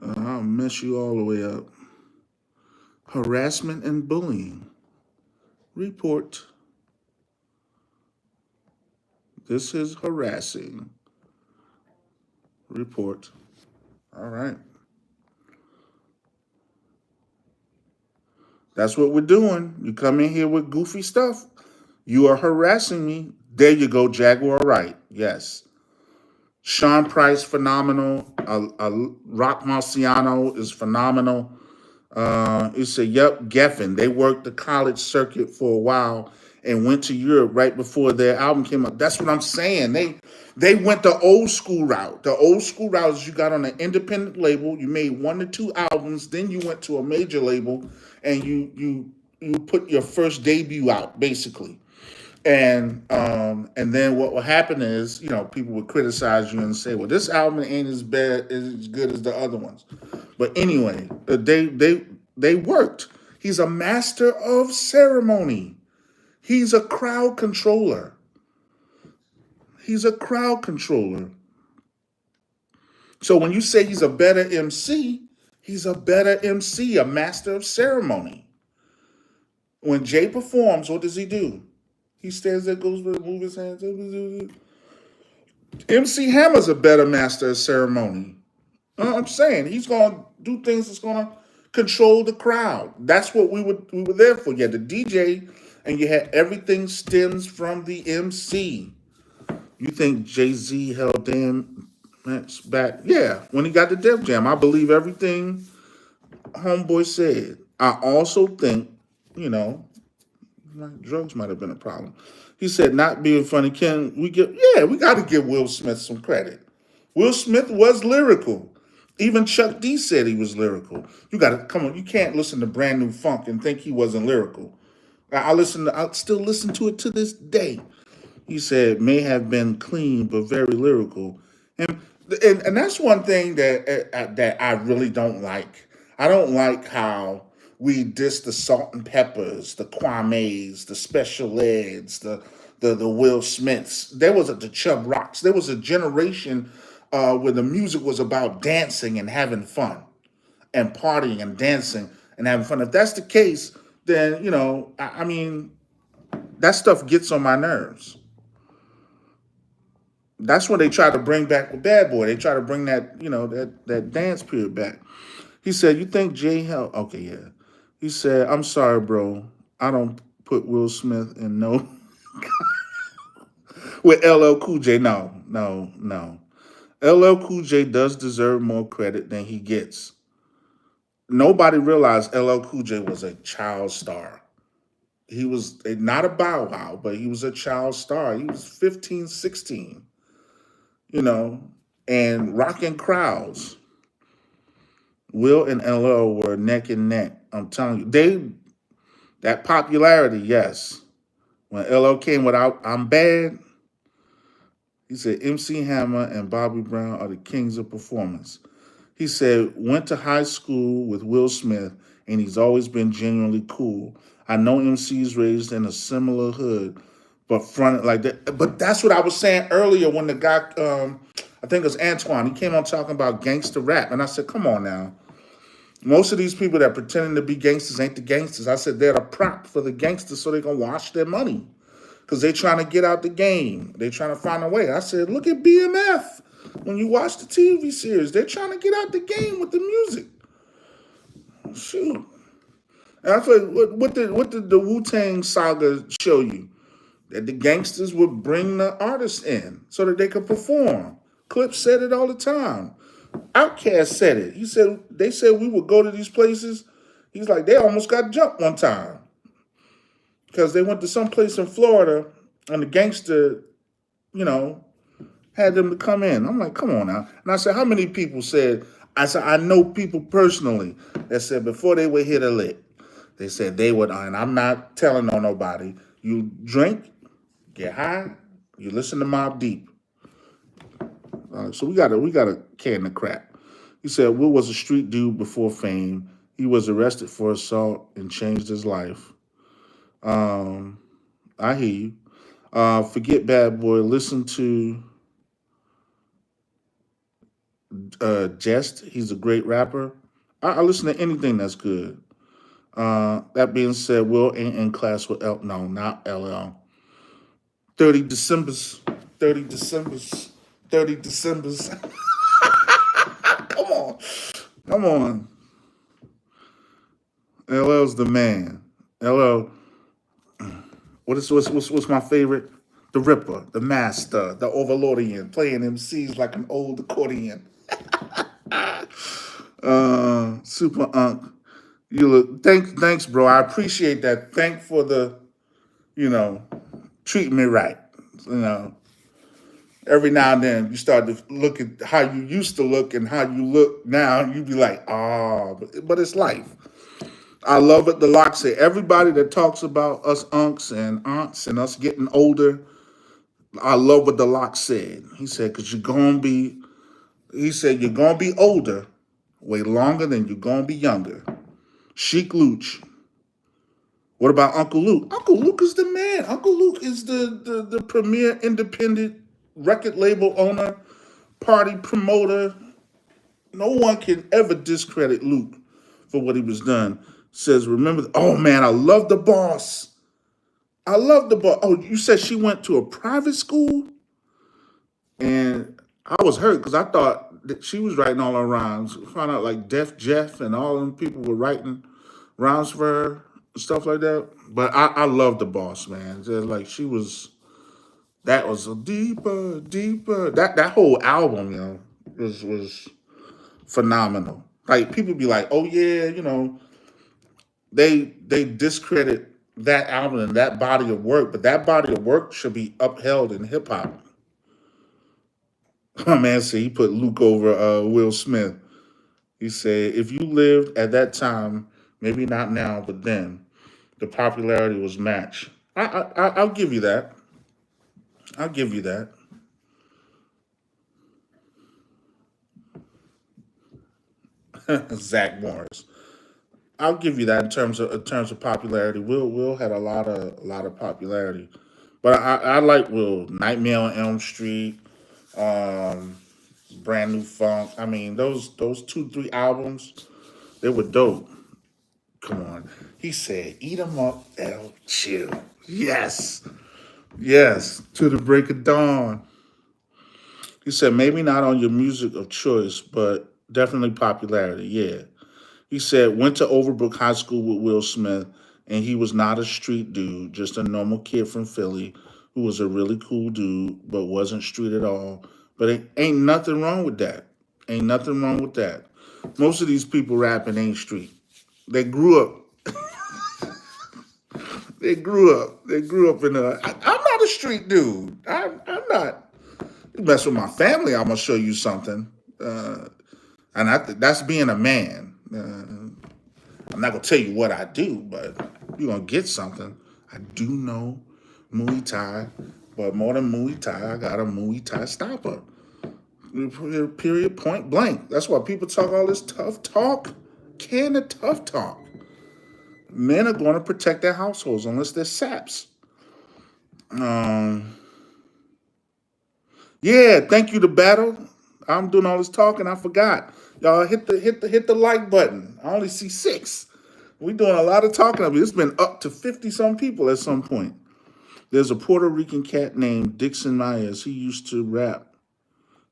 I'll mess you all the way up. Harassment and bullying. Report. This is harassing. Report. All right. That's what we're doing. You come in here with goofy stuff. You are harassing me. There you go, Jaguar. Right. Yes. Sean Price, phenomenal. Rock Marciano is phenomenal. He said, yep, Geffen. They worked the college circuit for a while and went to Europe right before their album came out. That's what I'm saying. They went the old school route. The old school route is you got on an independent label, you made 1 to 2 albums, then you went to a major label and you put your first debut out, basically. And then what will happen is, people would criticize you and say, well, this album ain't as bad as good as the other ones. But anyway, they worked. He's a master of ceremony. He's a crowd controller. He's a crowd controller. So when you say he's a better MC, he's a better MC, a master of ceremony. When Jay performs, what does he do? He stands there, goes to move his hands. MC Hammer's a better master of ceremony. I'm saying he's going to do things that's going to control the crowd. That's what we were there for. You had the DJ, and you had everything stems from the MC. You think Jay-Z held damn back? Yeah, when he got the Def Jam, I believe everything Homeboy said. I also think, drugs might have been a problem. He said, not being funny, we got to give Will Smith some credit. Will Smith was lyrical. Even Chuck D said he was lyrical. You got to come on. You can't listen to Brand New Funk and think he wasn't lyrical. I still listen to it to this day. He said may have been clean but very lyrical, and that's one thing that I really don't like. I don't like how We dissed the Salt and Peppers, the Kwame's, the Special Eds, the Will Smiths. There was the Chubb Rocks. There was a generation where the music was about dancing and having fun and partying and dancing and having fun. If that's the case, then I mean, that stuff gets on my nerves. That's what they try to bring back with Bad Boy. They try to bring that dance period back. He said, "You think Jay Hell?" Okay, yeah. He said, "I'm sorry, bro. I don't put Will Smith in no with LL Cool J. No, no, no. LL Cool J does deserve more credit than he gets. Nobody realized LL Cool J was a child star. He was not a Bow Wow, but he was a child star. He was 15, 16, you know, and rocking crowds. Will and LL were neck and neck. I'm telling you, that popularity, yes. When LL came without "I'm Bad," he said MC Hammer and Bobby Brown are the kings of performance. He said went to high school with Will Smith and he's always been genuinely cool. I know MCs raised in a similar hood, but fronted like that. But that's what I was saying earlier when the guy, I think it was Antoine, he came on talking about gangster rap, and I said, come on now. Most of these people that pretending to be gangsters ain't the gangsters. I said they're a prop for the gangsters so they can wash their money because they're trying to get out the game. They're trying to find a way. I said, look at BMF. When you watch the TV series, they're trying to get out the game with the music. Shoot. And I said, what did the Wu-Tang saga show you? That the gangsters would bring the artists in so that they could perform. Clips said it all the time. Outkast said it. He said they said we would go to these places. He's like, they almost got jumped one time because they went to some place in Florida and the gangster, you know, had them to come in. I'm like, come on now. And I said, how many people said, I said, I know people personally that said before they were hit a lick, they said they would, and I'm not telling on nobody, you drink, get high, you listen to Mobb Deep. So we gotta can the crap. He said Will was a street dude before fame. He was arrested for assault and changed his life. Um, I hear you. Forget Bad Boy. Listen to Jest. He's a great rapper. I listen to anything that's good. That being said, Will ain't in class with no, not LL. 30 Decembers. 30 Decembers. 30 Decembers. Come on. Come on. LL's the man. LL, what's my favorite? The Ripper, the Master, the Overlordian, playing MCs like an old accordion. Super Unk. You look thanks, bro. I appreciate that. Thank for the, you know, treating me right. You know, every now and then you start to look at how you used to look and how you look now, you be like, but it's life. I love it. The lock said everybody that talks about us unks and aunts and us getting older. I love what the lock said. He said, because he said, you're going to be older way longer than you're going to be younger. Chic Luch. What about Uncle Luke? Uncle Luke is the man. Uncle Luke is the premier independent record label owner, party promoter. No one can ever discredit Luke for what he was done. Says, remember, oh man, I love the boss. I love the boss. Oh, you said she went to a private school? And I was hurt because I thought that she was writing all her rhymes. Found out like Def Jeff and all them people were writing rhymes for her and stuff like that. But I love the boss, man. Just like that was a deeper, deeper. That whole album, was phenomenal. Like people be like, oh yeah, they discredit that album and that body of work, but that body of work should be upheld in hip hop. My man said he put Luke over Will Smith. He said if you lived at that time, maybe not now, but then the popularity was matched. I'll give you that. I'll give you that. Zach Morris. I'll give you that in terms of popularity. Will had a lot of popularity, but I like Will. Nightmare on Elm Street, um, Brand New Funk. I mean, those two three albums, they were dope. Come on, he said, "Eat 'em up, L. Chill." Yes, yes. To the break of dawn. He said maybe not on your music of choice, but definitely popularity. Yeah. He said went to Overbrook High School with Will Smith, and he was not a street dude, just a normal kid from Philly who was a really cool dude, but wasn't street at all. But ain't nothing wrong with that. Ain't nothing wrong with that. Most of these people rapping ain't street. They grew up. They grew up. They grew up in a. I'm not a street dude. I'm not. You mess with my family, I'm gonna show you something. Uh, and that's being a man. I'm not gonna tell you what I do, but you're gonna get something. I do know Muay Thai, but more than Muay Thai, I got a Muay Thai stopper. Period. Point blank. That's why people talk all this tough talk. Can of tough talk. Men are going to protect their households unless they're saps. Um, yeah. Thank you to Battle. I'm doing all this talking. I forgot. Y'all hit the like button. I only see six. We doing a lot of talking of it. It's been up to 50 some people at some point. There's a Puerto Rican cat named Dixon Myers. He used to rap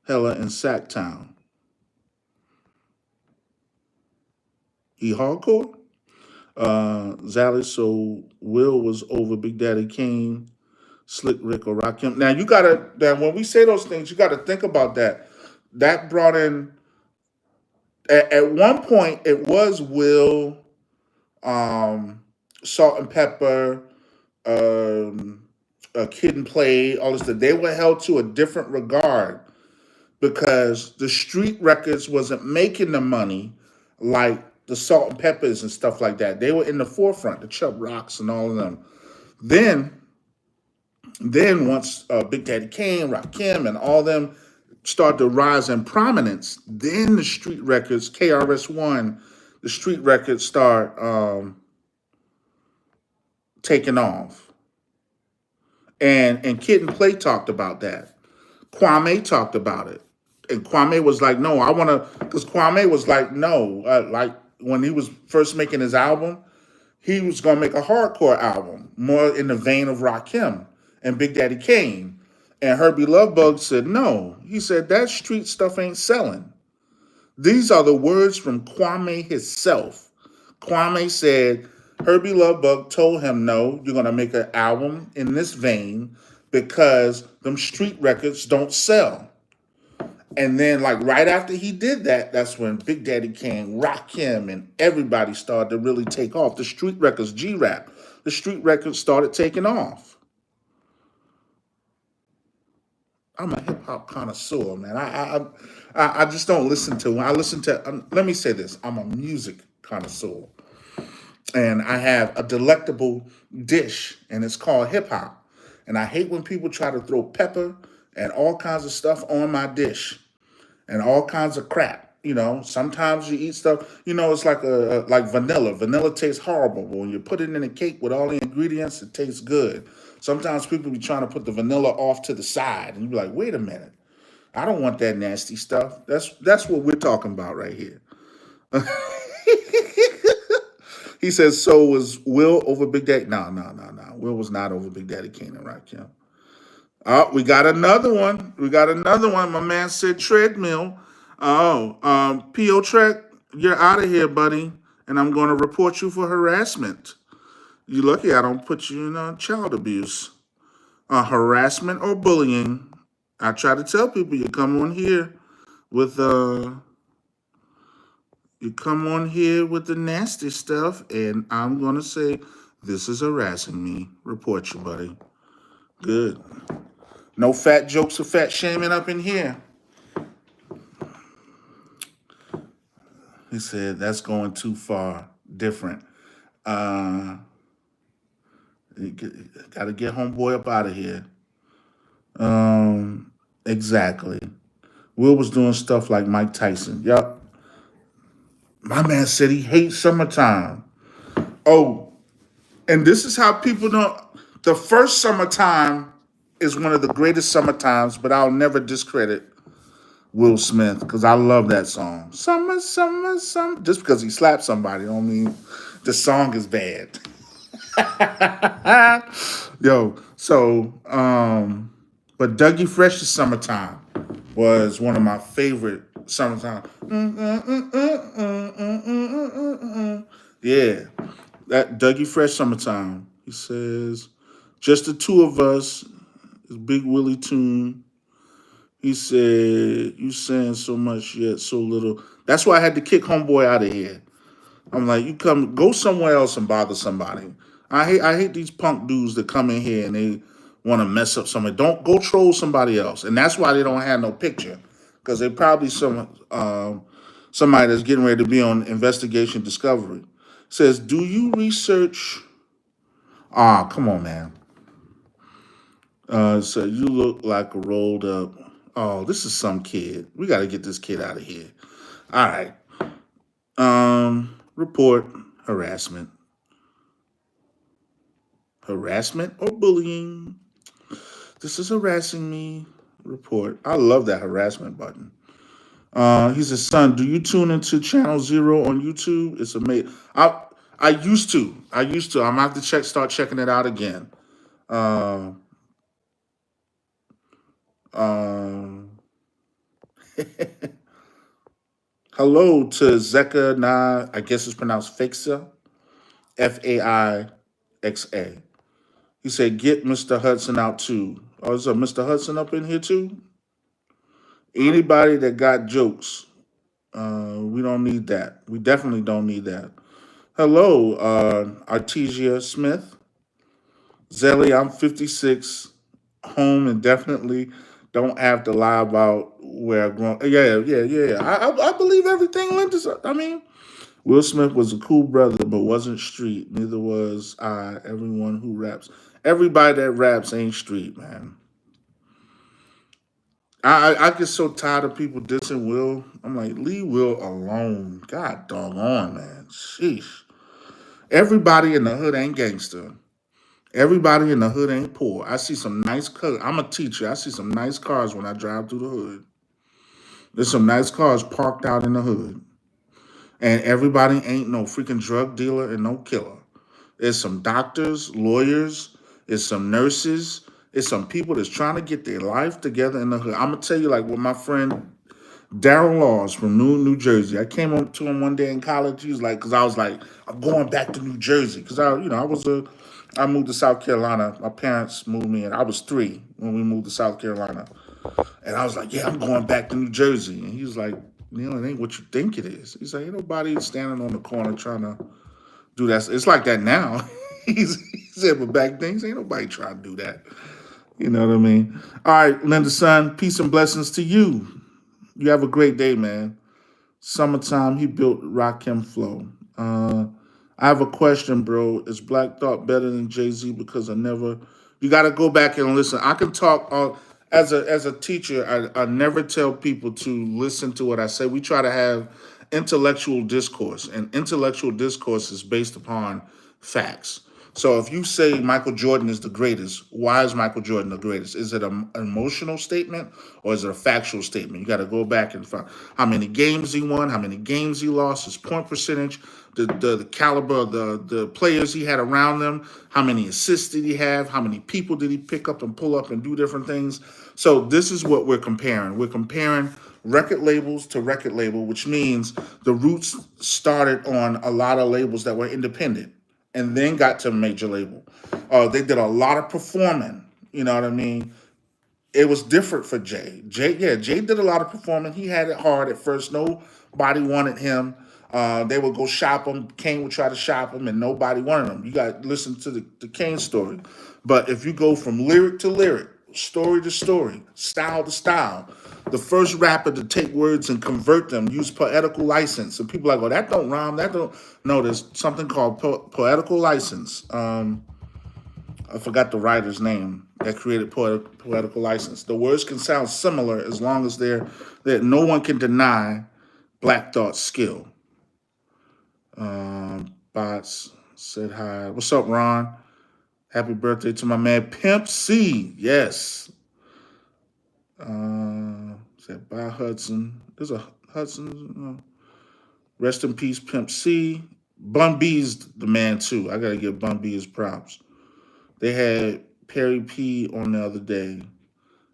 hella in Sacktown. He hardcore? Zally, so Will was over Big Daddy Kane, Slick Rick, or Rakim. Now you gotta now when we say those things, you gotta think about that. That brought in at one point it was Will, um, Salt and Pepper, um, Kid and Play, all this stuff. They were held to a different regard because the street records wasn't making the money like the Salt and Peppers and stuff like that. They were in the forefront, the Chubb Rocks and all of them. Then, then once Big Daddy Kane, Rakim, and all them start to rise in prominence, then the street records, KRS-One, the street records start taking off. And Kid and Play talked about that. Kwame talked about it. And Kwame was like, no, I want to, because Kwame was like, no, like when he was first making his album, he was going to make a hardcore album, more in the vein of Rakim and Big Daddy Kane. And Herbie Lovebug said, no. He said, that street stuff ain't selling. These are the words from Kwame himself. Kwame said, Herbie Lovebug told him, no, you're going to make an album in this vein because them street records don't sell. And then, like right after he did that, that's when Big Daddy Kane, Rakim, and everybody started to really take off. The street records, G-Rap, the street records started taking off. I'm a hip hop connoisseur, man. I just don't listen to. When I listen to, let me say this: I'm a music connoisseur, and I have a delectable dish, and it's called hip hop. And I hate when people try to throw pepper and all kinds of stuff on my dish and all kinds of crap. You know, sometimes you eat stuff. You know, it's like like vanilla. Vanilla tastes horrible, but when you put it in a cake with all the ingredients, it tastes good. Sometimes people be trying to put the vanilla off to the side, and you be like, "Wait a minute, I don't want that nasty stuff." That's what we're talking about right here. He says, "So was Will over Big Daddy?" No, no, no, no. Will was not over Big Daddy Kane and Rakim. Oh, we got another one. We got another one. My man said treadmill. Oh, P.O. Trek, you're out of here, buddy. And I'm going to report you for harassment. You lucky I don't put you in child abuse. Harassment or bullying. I try to tell people with you come on here with the nasty stuff, and I'm gonna say this is harassing me. Report you, buddy. Good. No fat jokes or fat shaming up in here. He said that's going too far. Different. Uh, Got to get homeboy up out of here. Exactly. Will was doing stuff like Mike Tyson. Yup. My man said he hates summertime. Oh, and this is how people don't. The first summertime is one of the greatest summertimes, but I'll never discredit Will Smith because I love that song. Summer, summer, summer. Just because he slapped somebody don't mean the song is bad. Yo, so but Dougie Fresh's Summertime was one of my favorite summertime. Yeah, that Dougie Fresh Summertime. He says, just the two of us, his Big Willie tune. He said, you saying so much yet so little. That's why I had to kick Homeboy out of here. I'm like, you come go somewhere else and bother somebody. I hate these punk dudes that come in here and they want to mess up somebody. Don't go troll somebody else. And that's why they don't have no picture. Because they probably somebody that's getting ready to be on investigation discovery. Says, do you research come on, man. So you look like a rolled up. Oh, this is some kid. We gotta get this kid out of here. All right. Report harassment. Harassment or bullying. This is harassing me. Report. I love that harassment button. He says, son, do you tune into Channel Zero on YouTube? It's amazing. I used to. I'm gonna have to start checking it out again. Uh, um, hello to Zeka Na. I guess it's pronounced Faixa. Faixa. He said, get Mr. Hudson out too. Oh, is a Mr. Hudson up in here too? Anybody that got jokes, we don't need that. We definitely don't need that. Hello, Artesia Smith. Zelly, I'm 56, home, and definitely don't have to lie about where I grew up. Yeah. I believe everything Linda said. I mean, Will Smith was a cool brother, but wasn't street. Neither was I. Everyone who raps. Everybody that raps ain't street, man. I get so tired of people dissing Will. I'm like, leave Will alone. God doggone, man. Sheesh. Everybody in the hood ain't gangster. Everybody in the hood ain't poor. I see some nice cars. I'm a teacher. I see some nice cars when I drive through the hood. There's some nice cars parked out in the hood. And everybody ain't no freaking drug dealer and no killer. There's some doctors, lawyers, there's some nurses, there's some people that's trying to get their life together in the hood. I'm gonna tell you, like with my friend Daryl Laws from New Jersey. I came up to him one day in college. He was like, because I was like, I'm going back to New Jersey because I moved to South Carolina. My parents moved me, and I was 3 when we moved to South Carolina. And I was like, yeah, I'm going back to New Jersey. And he was like, Neil, it ain't what you think it is. He's like, ain't nobody standing on the corner trying to do that. It's like that now. He said, but back then, ain't nobody trying to do that. You know what I mean? All right, Linda son, peace and blessings to you. You have a great day, man. Summertime, he built Rakim Flow. I have a question, bro. Is Black Thought better than Jay-Z? Because I never. You got to go back and listen. I can talk as a teacher. I never tell people to listen to what I say. We try to have intellectual discourse, and intellectual discourse is based upon facts. So if you say Michael Jordan is the greatest, why is Michael Jordan the greatest? Is it an emotional statement or is it a factual statement? You got to go back and find how many games he won, how many games he lost, his point percentage, the caliber of the players he had around them, how many assists did he have, how many people did he pick up and pull up and do different things. So this is what we're comparing. We're comparing record labels to record label, which means the roots started on a lot of labels that were independent and then got to a major label. They did a lot of performing. You know what I mean? It was different for Jay. Jay did a lot of performing. He had it hard at first. Nobody wanted him. They would go shop him. Kane would try to shop him, and nobody wanted him. You got to listen to the Kane story. But if you go from lyric to lyric, story to story, style to style, the first rapper to take words and convert them, use poetical license. And people are like, oh, that don't rhyme. That don't. No, there's something called poetical license. I forgot the writer's name that created poetical license. The words can sound similar as long as that no one can deny Black Thought's skill. Bots said hi. What's up, Ron? Happy birthday to my man Pimp C. Yes. Said bye Hudson. There's a Hudson. Rest in peace, Pimp C. Bun B's the man too. I gotta give Bun B his props. They had Perry P on the other day.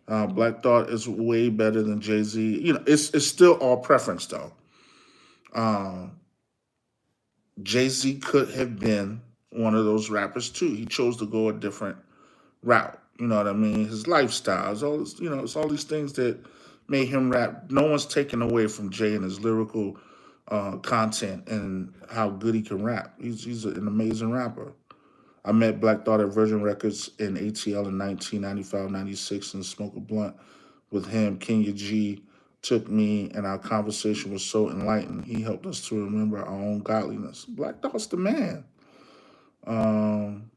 Black Thought is way better than Jay Z. You know, it's still all preference though. Um, Jay Z could have been one of those rappers too. He chose to go a different route. You know what I mean? His lifestyle, it's all this, it's all these things that made him rap. No one's taken away from Jay and his lyrical content and how good he can rap. He's an amazing rapper. I met Black Thought at Virgin Records in ATL in 1995, 96, and smoked a blunt with him. Kenya G took me, and our conversation was so enlightening. He helped us to remember our own godliness. Black Thought's the man. Um,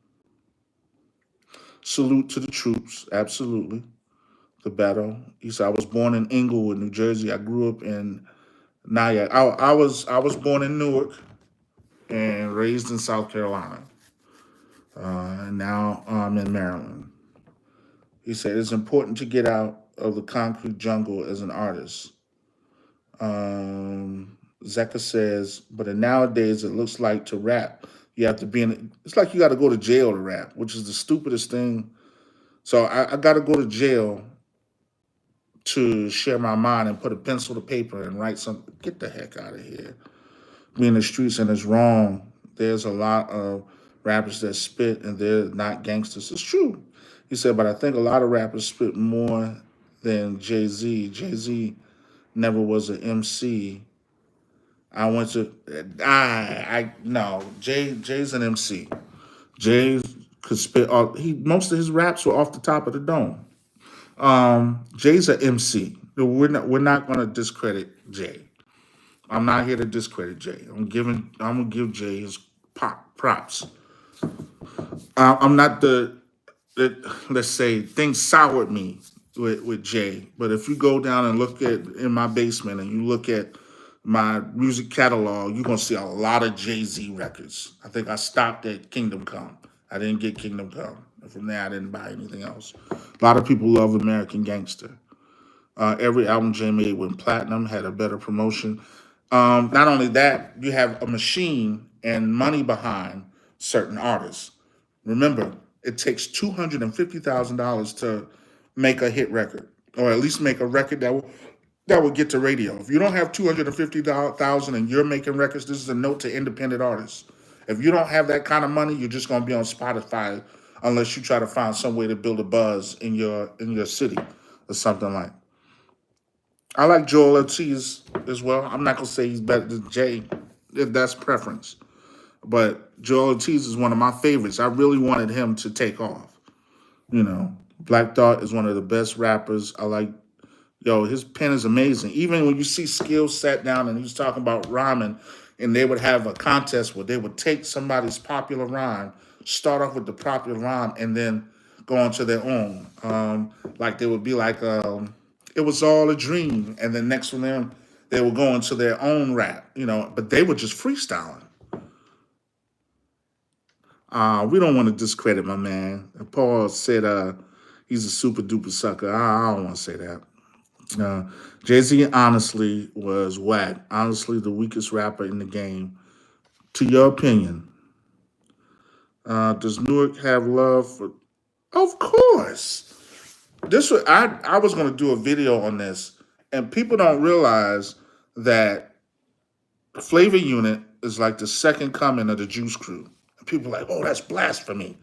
Salute to the troops, absolutely. The battle. He said, I was born in Inglewood, New Jersey. I grew up in Nyack. I was born in Newark and raised in South Carolina. And now I'm in Maryland. He said it's important to get out of the concrete jungle as an artist. Zeka says, but nowadays it looks like to rap, you have to be in. It's like you got to go to jail to rap, which is the stupidest thing. So I got to go to jail to share my mind and put a pencil to paper and write something. Get the heck out of here. Be in the streets and it's wrong. There's a lot of rappers that spit and they're not gangsters. It's true. He said, but I think a lot of rappers spit more than Jay Z. Jay Z never was an MC. I went to I no Jay's an MC. Jay could spit all he most of his raps were off the top of the dome. Jay's an MC. We're not gonna discredit Jay. I'm not here to discredit Jay. I'm gonna give Jay his props. I'm not let's say things soured me with Jay. But if you go down and look at in my basement and you look at my music catalog, you're gonna see a lot of Jay-Z records. I think I stopped at Kingdom Come. I didn't get Kingdom Come. And from there I didn't buy anything else. A lot of people love American Gangster. Every album Jay made went platinum, had a better promotion. Not only that, you have a machine and money behind certain artists. Remember, it takes $250,000 to make a hit record, or at least make a record that will get to radio. If you don't have 250,000 and you're making records, this is a note to independent artists. If you don't have that kind of money, you're just gonna be on Spotify unless you try to find some way to build a buzz in your city or something like. I like Joel Ortiz as well. I'm not gonna say he's better than Jay. If that's preference. But Joel Ortiz is one of my favorites. I really wanted him to take off. Black Thought is one of the best rappers. I like, his pen is amazing. Even when you see Skills sat down and he was talking about rhyming, and they would have a contest where they would take somebody's popular rhyme, start off with the popular rhyme, and then go on to their own. Like they would be like, it was all a dream. And then next from them, they would go into their own rap, but they were just freestyling. We don't want to discredit my man. Paul said he's a super duper sucker. I don't want to say that. Jay-Z honestly was whack. Honestly, the weakest rapper in the game. To your opinion, does Newark have love for? Of course. I was going to do a video on this, and people don't realize that Flavor Unit is like the second coming of the Juice Crew. People are like, oh, that's blasphemy.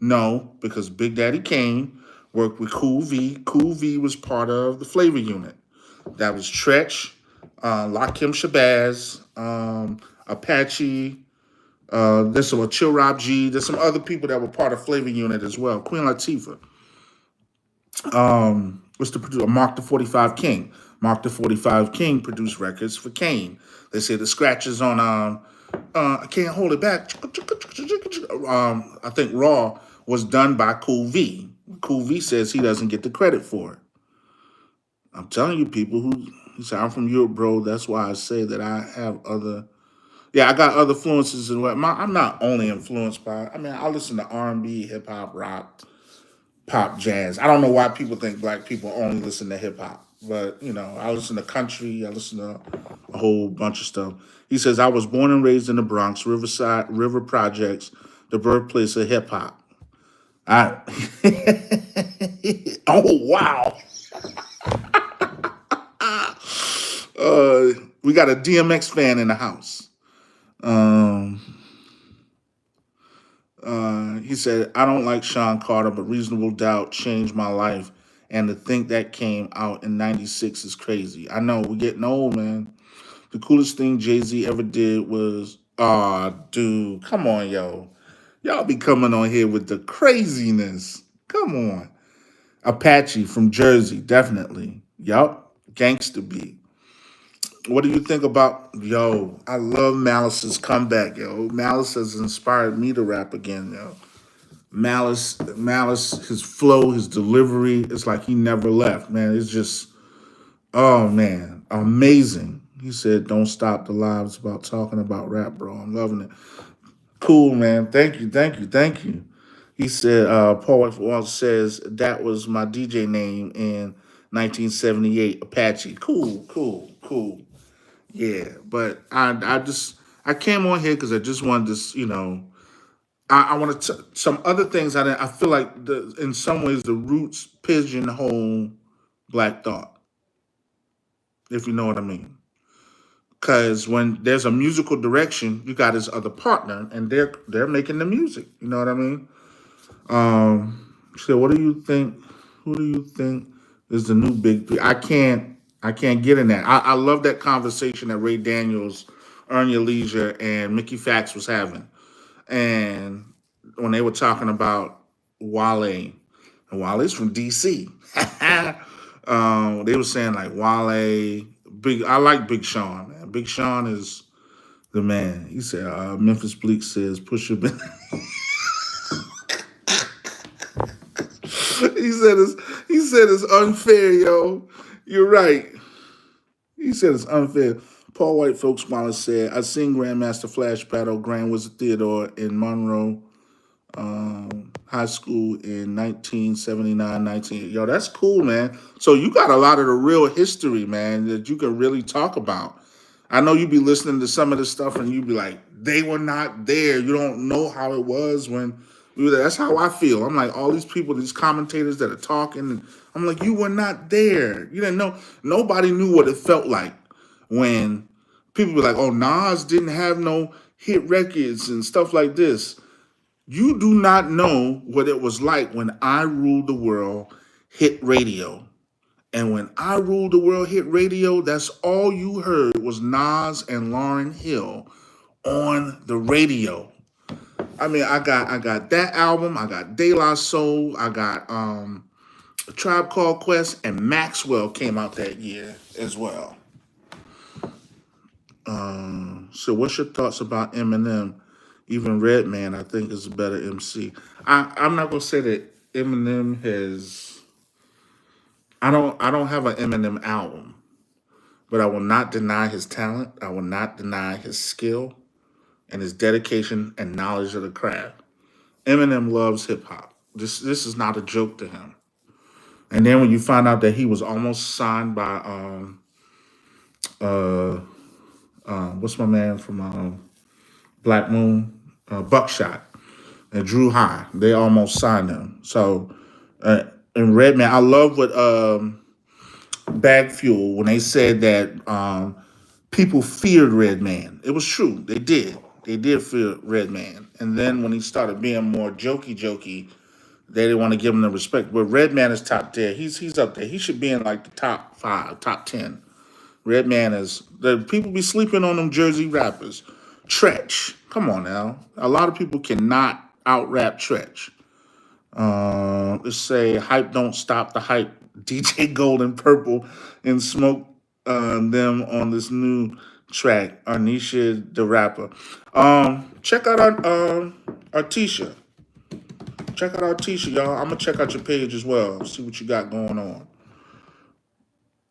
No, because Big Daddy Kane worked with Cool V. Cool V was part of the Flavor Unit. That was Tretch, Lakim Shabazz, Apache. There's some Chill Rob G. There's some other people that were part of Flavor Unit as well. Queen Latifah. What's the producer? Mark the 45 King. Mark the 45 King produced records for Kane. They say the scratches on I Can't Hold It Back. I think Raw was done by Cool V. Cool V says he doesn't get the credit for it. I'm telling you, people he said, I'm from Europe, bro. That's why I say that I have other Yeah, I got other influences and what. I'm not only influenced by. I mean, I listen to R&B, hip hop, rock, pop, jazz. I don't know why people think black people only listen to hip hop, but I listen to country. I listen to a whole bunch of stuff. He says, "I was born and raised in the Bronx, Riverside, River Projects, the birthplace of hip hop." I. Oh wow. We got a DMX fan in the house. Um, he said, "I don't like Sean Carter, but Reasonable Doubt changed my life. And to think that came out in '96 is crazy. I know, we're getting old, man. The coolest thing Jay-Z ever did was, dude, come on, yo. Y'all be coming on here with the craziness. Come on. Apache from Jersey, definitely. Yup. Gangster beat. What do you think about, yo? I love Malice's comeback, yo. Malice has inspired me to rap again, yo. Malice, his flow, his delivery, it's like he never left, man. It's just, oh man, amazing. He said, "Don't stop the lives about talking about rap, bro." I'm loving it. Cool, man. Thank you, thank you, thank you. He said, Paul Walsh says that was my DJ name in 1978, Apache. Cool, cool, cool. Yeah, but I came on here because I just wanted to, I want to some other things. I feel like in some ways the roots pigeonhole Black Thought, if you know what I mean. Because when there's a musical direction, you got his other partner, and they're making the music. You know what I mean? So what do you think? Who do you think is the new big? I can't get in that. I love that conversation that Ray Daniels, Earn Your Leisure, and Mickey Fax was having, and when they were talking about Wale, and Wale's from DC. They were saying like Wale, Big. I like Big Sean. Man. Big Sean is the man. He said Memphis Bleak says Pusha. He said it's unfair, yo. You're right. He said it's unfair. Paul White Folks Wallace said, "I seen Grandmaster Flash battle Grand Wizard Theodore in Monroe High School in 1979, 19. Yo, that's cool, man. So you got a lot of the real history, man, that you can really talk about. I know you be listening to some of this stuff and you be like, they were not there. You don't know how it was when we were there. That's how I feel. I'm like, all these people, these commentators that are talking, and I'm like, you were not there. You didn't know. Nobody knew what it felt like when people be like, oh, Nas didn't have no hit records and stuff like this. You do not know what it was like when I Ruled the World hit radio. And when I Ruled the World hit radio, that's all you heard was Nas and Lauryn Hill on the radio. I mean, I got that album, I got De La Soul, I got a Tribe Called Quest, and Maxwell came out that year as well. So what's your thoughts about Eminem? Even Redman, I think, is a better MC. I'm not gonna say that Eminem has. I don't have an Eminem album, but I will not deny his talent. I will not deny his skill and his dedication and knowledge of the craft. Eminem loves hip hop. This is not a joke to him. And then when you find out that he was almost signed by uh what's my man from Black Moon, Buckshot and Drew High, they almost signed him. So in Redman, I love what Bag Fuel when they said that people feared Redman. It was true. They did. They did fear Redman. And then when he started being more jokey, they didn't want to give him the respect. But Redman is top tier. He's up there. He should be in like the top 5, top 10. Redman is the people be sleeping on them Jersey rappers. Tretch. Come on now. A lot of people cannot out rap Tretch. Let's say Hype Don't Stop the Hype, DJ Gold and Purple, and Smoke them on this new track, Arnisha the rapper. Check out our Tisha. Check out our Tisha, y'all. I'm gonna check out your page as well. See what you got going on.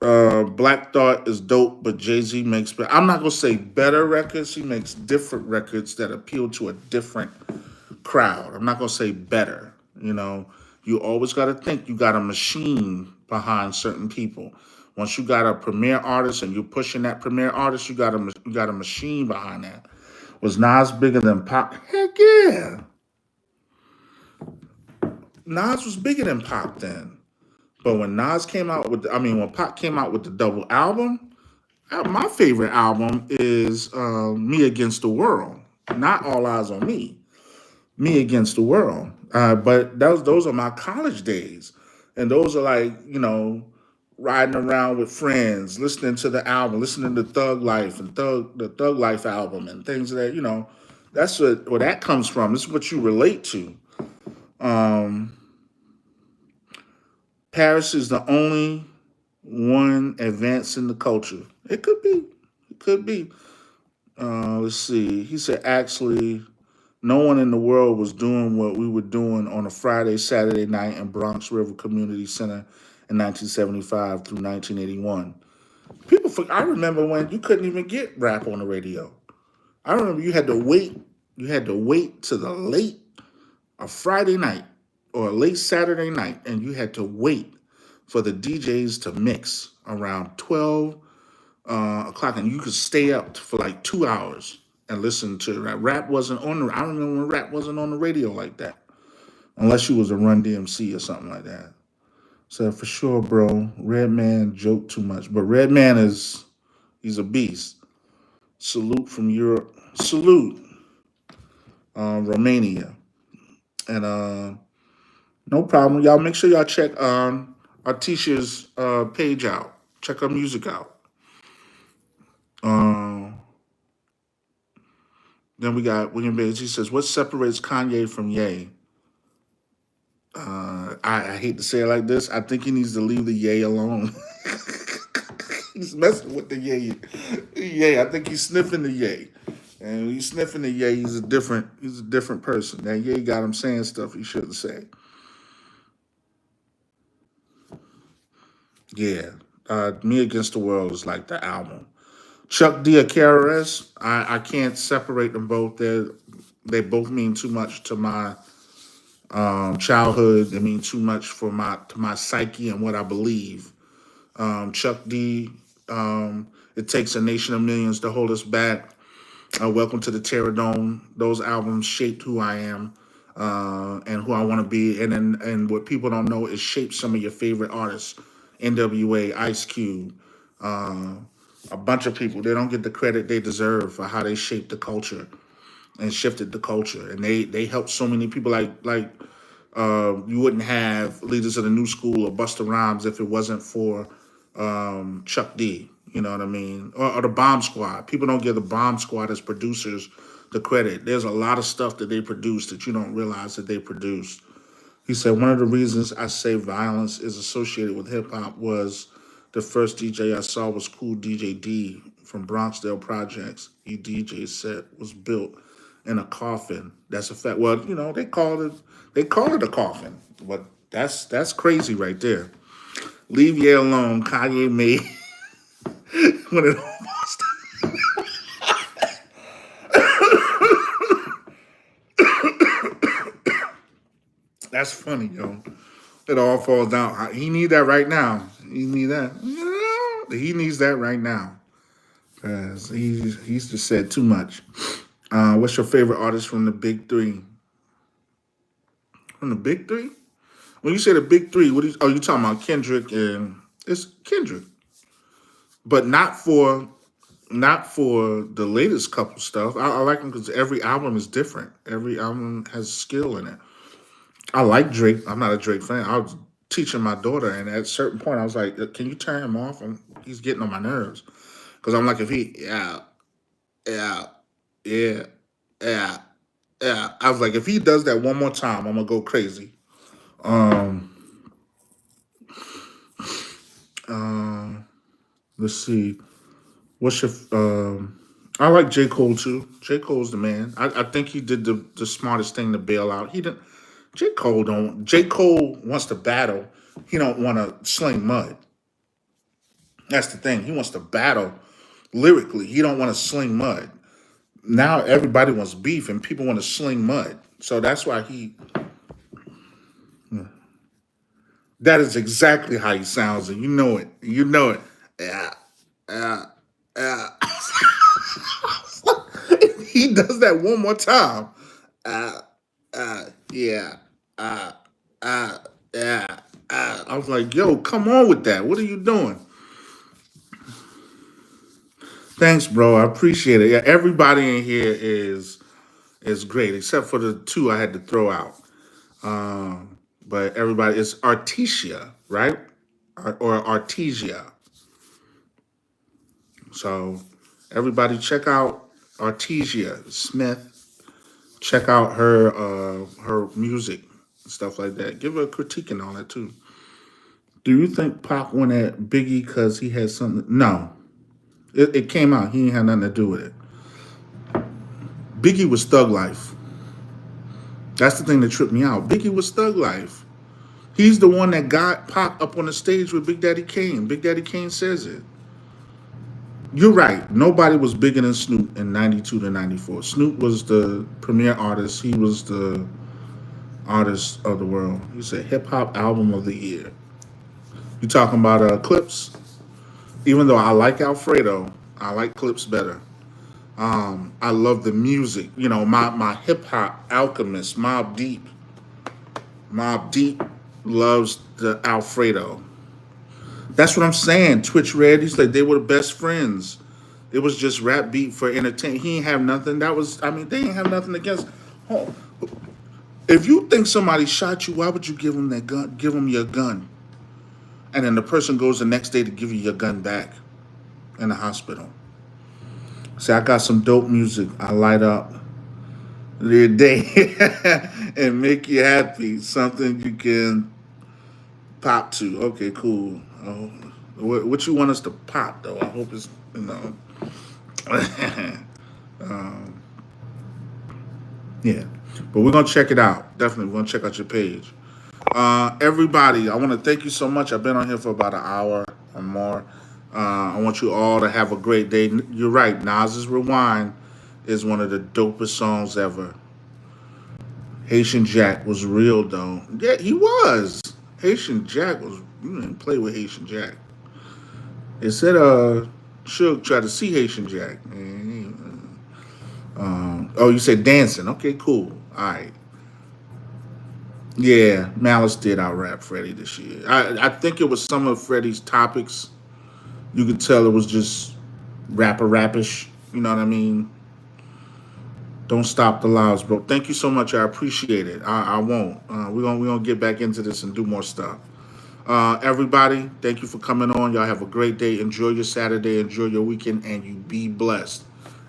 Black Thought is dope, but Jay-Z makes, but I'm not gonna say better records. He makes different records that appeal to a different crowd. I'm not gonna say better. You know, you always got to think you got a machine behind certain people. Once you got a premier artist and you're pushing that premier artist, you got a machine behind that. Was Nas bigger than Pop? Heck yeah, Nas was bigger than Pop then. But when Nas came out with, I mean, when Pop came out with the double album, my favorite album is Me Against the World, not All Eyes on Me. Me Against the World. But those are my college days, and those are like riding around with friends, listening to the album, listening to Thug Life and the Thug Life album and things that That's where that comes from. This is what you relate to. Um, Paris is the only one advancing the culture. It could be. It could be. Let's see. He said actually no one in the world was doing what we were doing on a Friday, Saturday night in Bronx River Community Center in 1975 through 1981. I remember when you couldn't even get rap on the radio. I remember you had to wait. You had to wait to the late a Friday night or a late Saturday night, and you had to wait for the DJs to mix around 12 o'clock, and you could stay up for like 2 hours and listen to rap. Rap wasn't on the. I remember when rap wasn't on the radio like that, unless you was a Run DMC or something like that. So for sure, bro, Redman joked too much, but Redman he's a beast. Salute from Europe. Salute, Romania, and no problem. Y'all make sure y'all check Artisha's page out. Check her music out. Uh, then we got William Bates. He says, "What separates Kanye from Ye?" I hate to say it like this. I think he needs to leave the Ye alone. He's messing with the Ye. Ye. I think he's sniffing the Ye. And when he's sniffing the Ye, he's a different person. That Ye got him saying stuff he shouldn't say. Yeah. Me Against the World is like the album. Chuck D or KRS, I can't separate them both. They both mean too much to my childhood. They mean too much for my psyche and what I believe. Chuck D, It Takes a Nation of Millions to Hold Us Back. Welcome to the Terror Dome. Those albums shaped who I am and who I want to be. And what people don't know is shaped some of your favorite artists. NWA, Ice Cube, uh, a bunch of people. They don't get the credit they deserve for how they shaped the culture and shifted the culture. And they helped so many people you wouldn't have Leaders of the New School or Busta Rhymes if it wasn't for Chuck D. You know what I mean? Or the Bomb Squad. People don't give the Bomb Squad as producers the credit. There's a lot of stuff that they produced that you don't realize that they produced. He said, one of the reasons I say violence is associated with hip hop was the first DJ I saw was Cool DJ D from Bronxdale Projects. He DJ set was built in a coffin. That's a fact. Well, they call it a coffin. But that's crazy right there. Leave Ye alone. Kanye made when it almost that's funny, yo. It all falls down. He need that right now. He need that. He needs that right now. Cause he's just said too much. What's your favorite artist from the big three? From the big three? When you say the big three, you talking about Kendrick and it's Kendrick. But not for the latest couple stuff. I like him because every album is different. Every album has skill in it. I like Drake. I'm not a Drake fan. I was teaching my daughter, and at a certain point, I was like, "Can you turn him off?" And he's getting on my nerves because I'm like, if he, yeah, yeah, yeah, yeah. I was like, if he does that one more time, I'm gonna go crazy. Um, uh, let's see. What's your? I like J Cole too. J Cole's the man. I think he did the smartest thing to bail out. He didn't. J Cole don't. J Cole wants to battle. He don't want to sling mud. That's the thing. He wants to battle lyrically. He don't want to sling mud. Now everybody wants beef and people want to sling mud. So that's why he. That is exactly how he sounds, and you know it. You know it. Yeah, yeah, yeah. He does that one more time. Uh, yeah, uh, uh, yeah. I was like, yo, come on with that. What are you doing? Thanks, bro. I appreciate it. Yeah, everybody in here is great, except for the two I had to throw out. But everybody is Artesia, right? Or Artesia. So everybody check out Artesia Smith. Check out her music and stuff like that. Give her a critique and all that too. Do you think Pac went at Biggie because he had something? No, it came out. He ain't had nothing to do with it. Biggie was thug life. That's the thing that tripped me out. Biggie was thug life. He's the one that got Pac up on the stage with Big Daddy Kane. Big Daddy Kane says it. You're right. Nobody was bigger than Snoop in 92 to 94. Snoop was the premier artist. He was the artist of the world. He said hip hop album of the year. You talking about Clips? Even though I like Alfredo, I like Clips better. I love the music. You know, my hip hop alchemist, Mob Deep. Mob Deep loves the Alfredo. That's what I'm saying. Twitch Red, he's like they were the best friends. It was just rap beat for entertainment. He ain't have nothing. That was, I mean, they ain't have nothing against. Oh, if you think somebody shot you, why would you give them that gun? Give them your gun, and then the person goes the next day to give you your gun back in the hospital. Say, I got some dope music. I light up your day and make you happy. Something you can pop to. Okay, cool. Oh, what you want us to pop though? I hope it's you know. Yeah, but we're gonna check it out. Definitely, we're gonna check out your page. Everybody, I want to thank you so much. I've been on here for about an hour or more. I want you all to have a great day. You're right. Nas's Rewind is one of the dopest songs ever. Haitian Jack was real though. Yeah, he was. Haitian Jack was. You didn't play with Haitian Jack. It said Suge tried to see Haitian Jack. Oh, you said dancing. Okay, cool. All right. Yeah, Malice did out rap Freddie this year. I think it was some of Freddie's topics. You could tell it was just rapish. You know what I mean? Don't stop the lives, bro. Thank you so much. I appreciate it. I won't. We're gonna get back into this and do more stuff. Everybody, thank you for coming on. Y'all have a great day. Enjoy your Saturday. Enjoy your weekend, and you be blessed.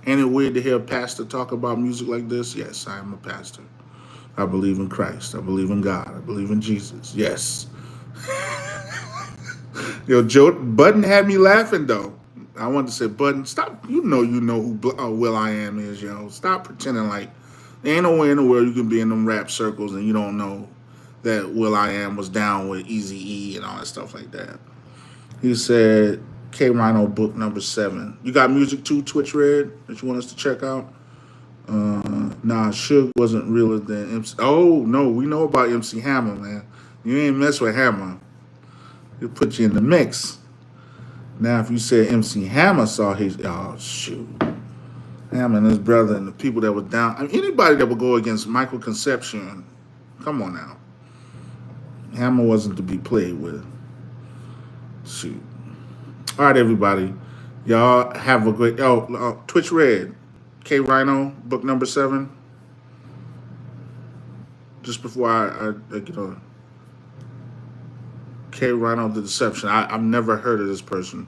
Ain't it weird to hear a pastor talk about music like this? Yes, I am a pastor. I believe in Christ. I believe in God. I believe in Jesus. Yes. Yo, Joe Button had me laughing though. I wanted to say, Button, stop. You know who Will I Am is, yo. Stop pretending like there ain't no way in the world you can be in them rap circles and you don't know that Will I Am was down with Easy E and all that stuff like that. He said, K Rhino book number 7. You got music too, Twitch Red, that you want us to check out? Nah, Suge wasn't realer than MC. Oh, no, we know about MC Hammer, man. You ain't mess with Hammer. He'll put you in the mix. Now, if you said MC Hammer saw his, oh, shoot. Hammer and his brother and the people that were down. I mean, anybody that would go against Michael Conception, come on now. Hammer wasn't to be played with. Shoot. All right, everybody. Y'all have a great. Twitch Red. K Rhino, book number 7. Just before I get on. K Rhino, The Deception. I've never heard of this person.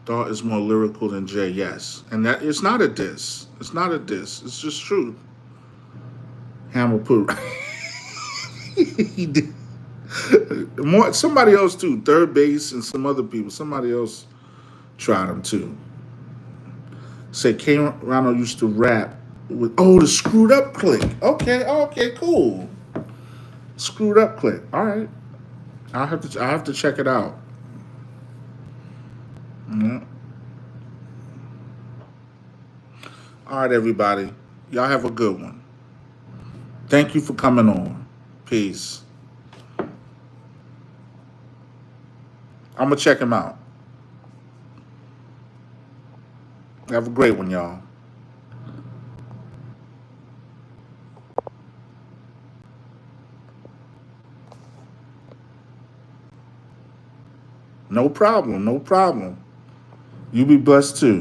Thought is more lyrical than Jay, yes. And that it's not a diss. It's not a diss. It's just true. Hammer put he did more somebody else too. Third base and some other people. Somebody else tried him too. Said K Rhino used to rap with the screwed up click. Okay, cool. Screwed up click. All right. I have to check it out. Mhm. All right, everybody. Y'all have a good one. Thank you for coming on. Peace. I'm gonna check him out. Have a great one, y'all. No problem. No problem. You be blessed too.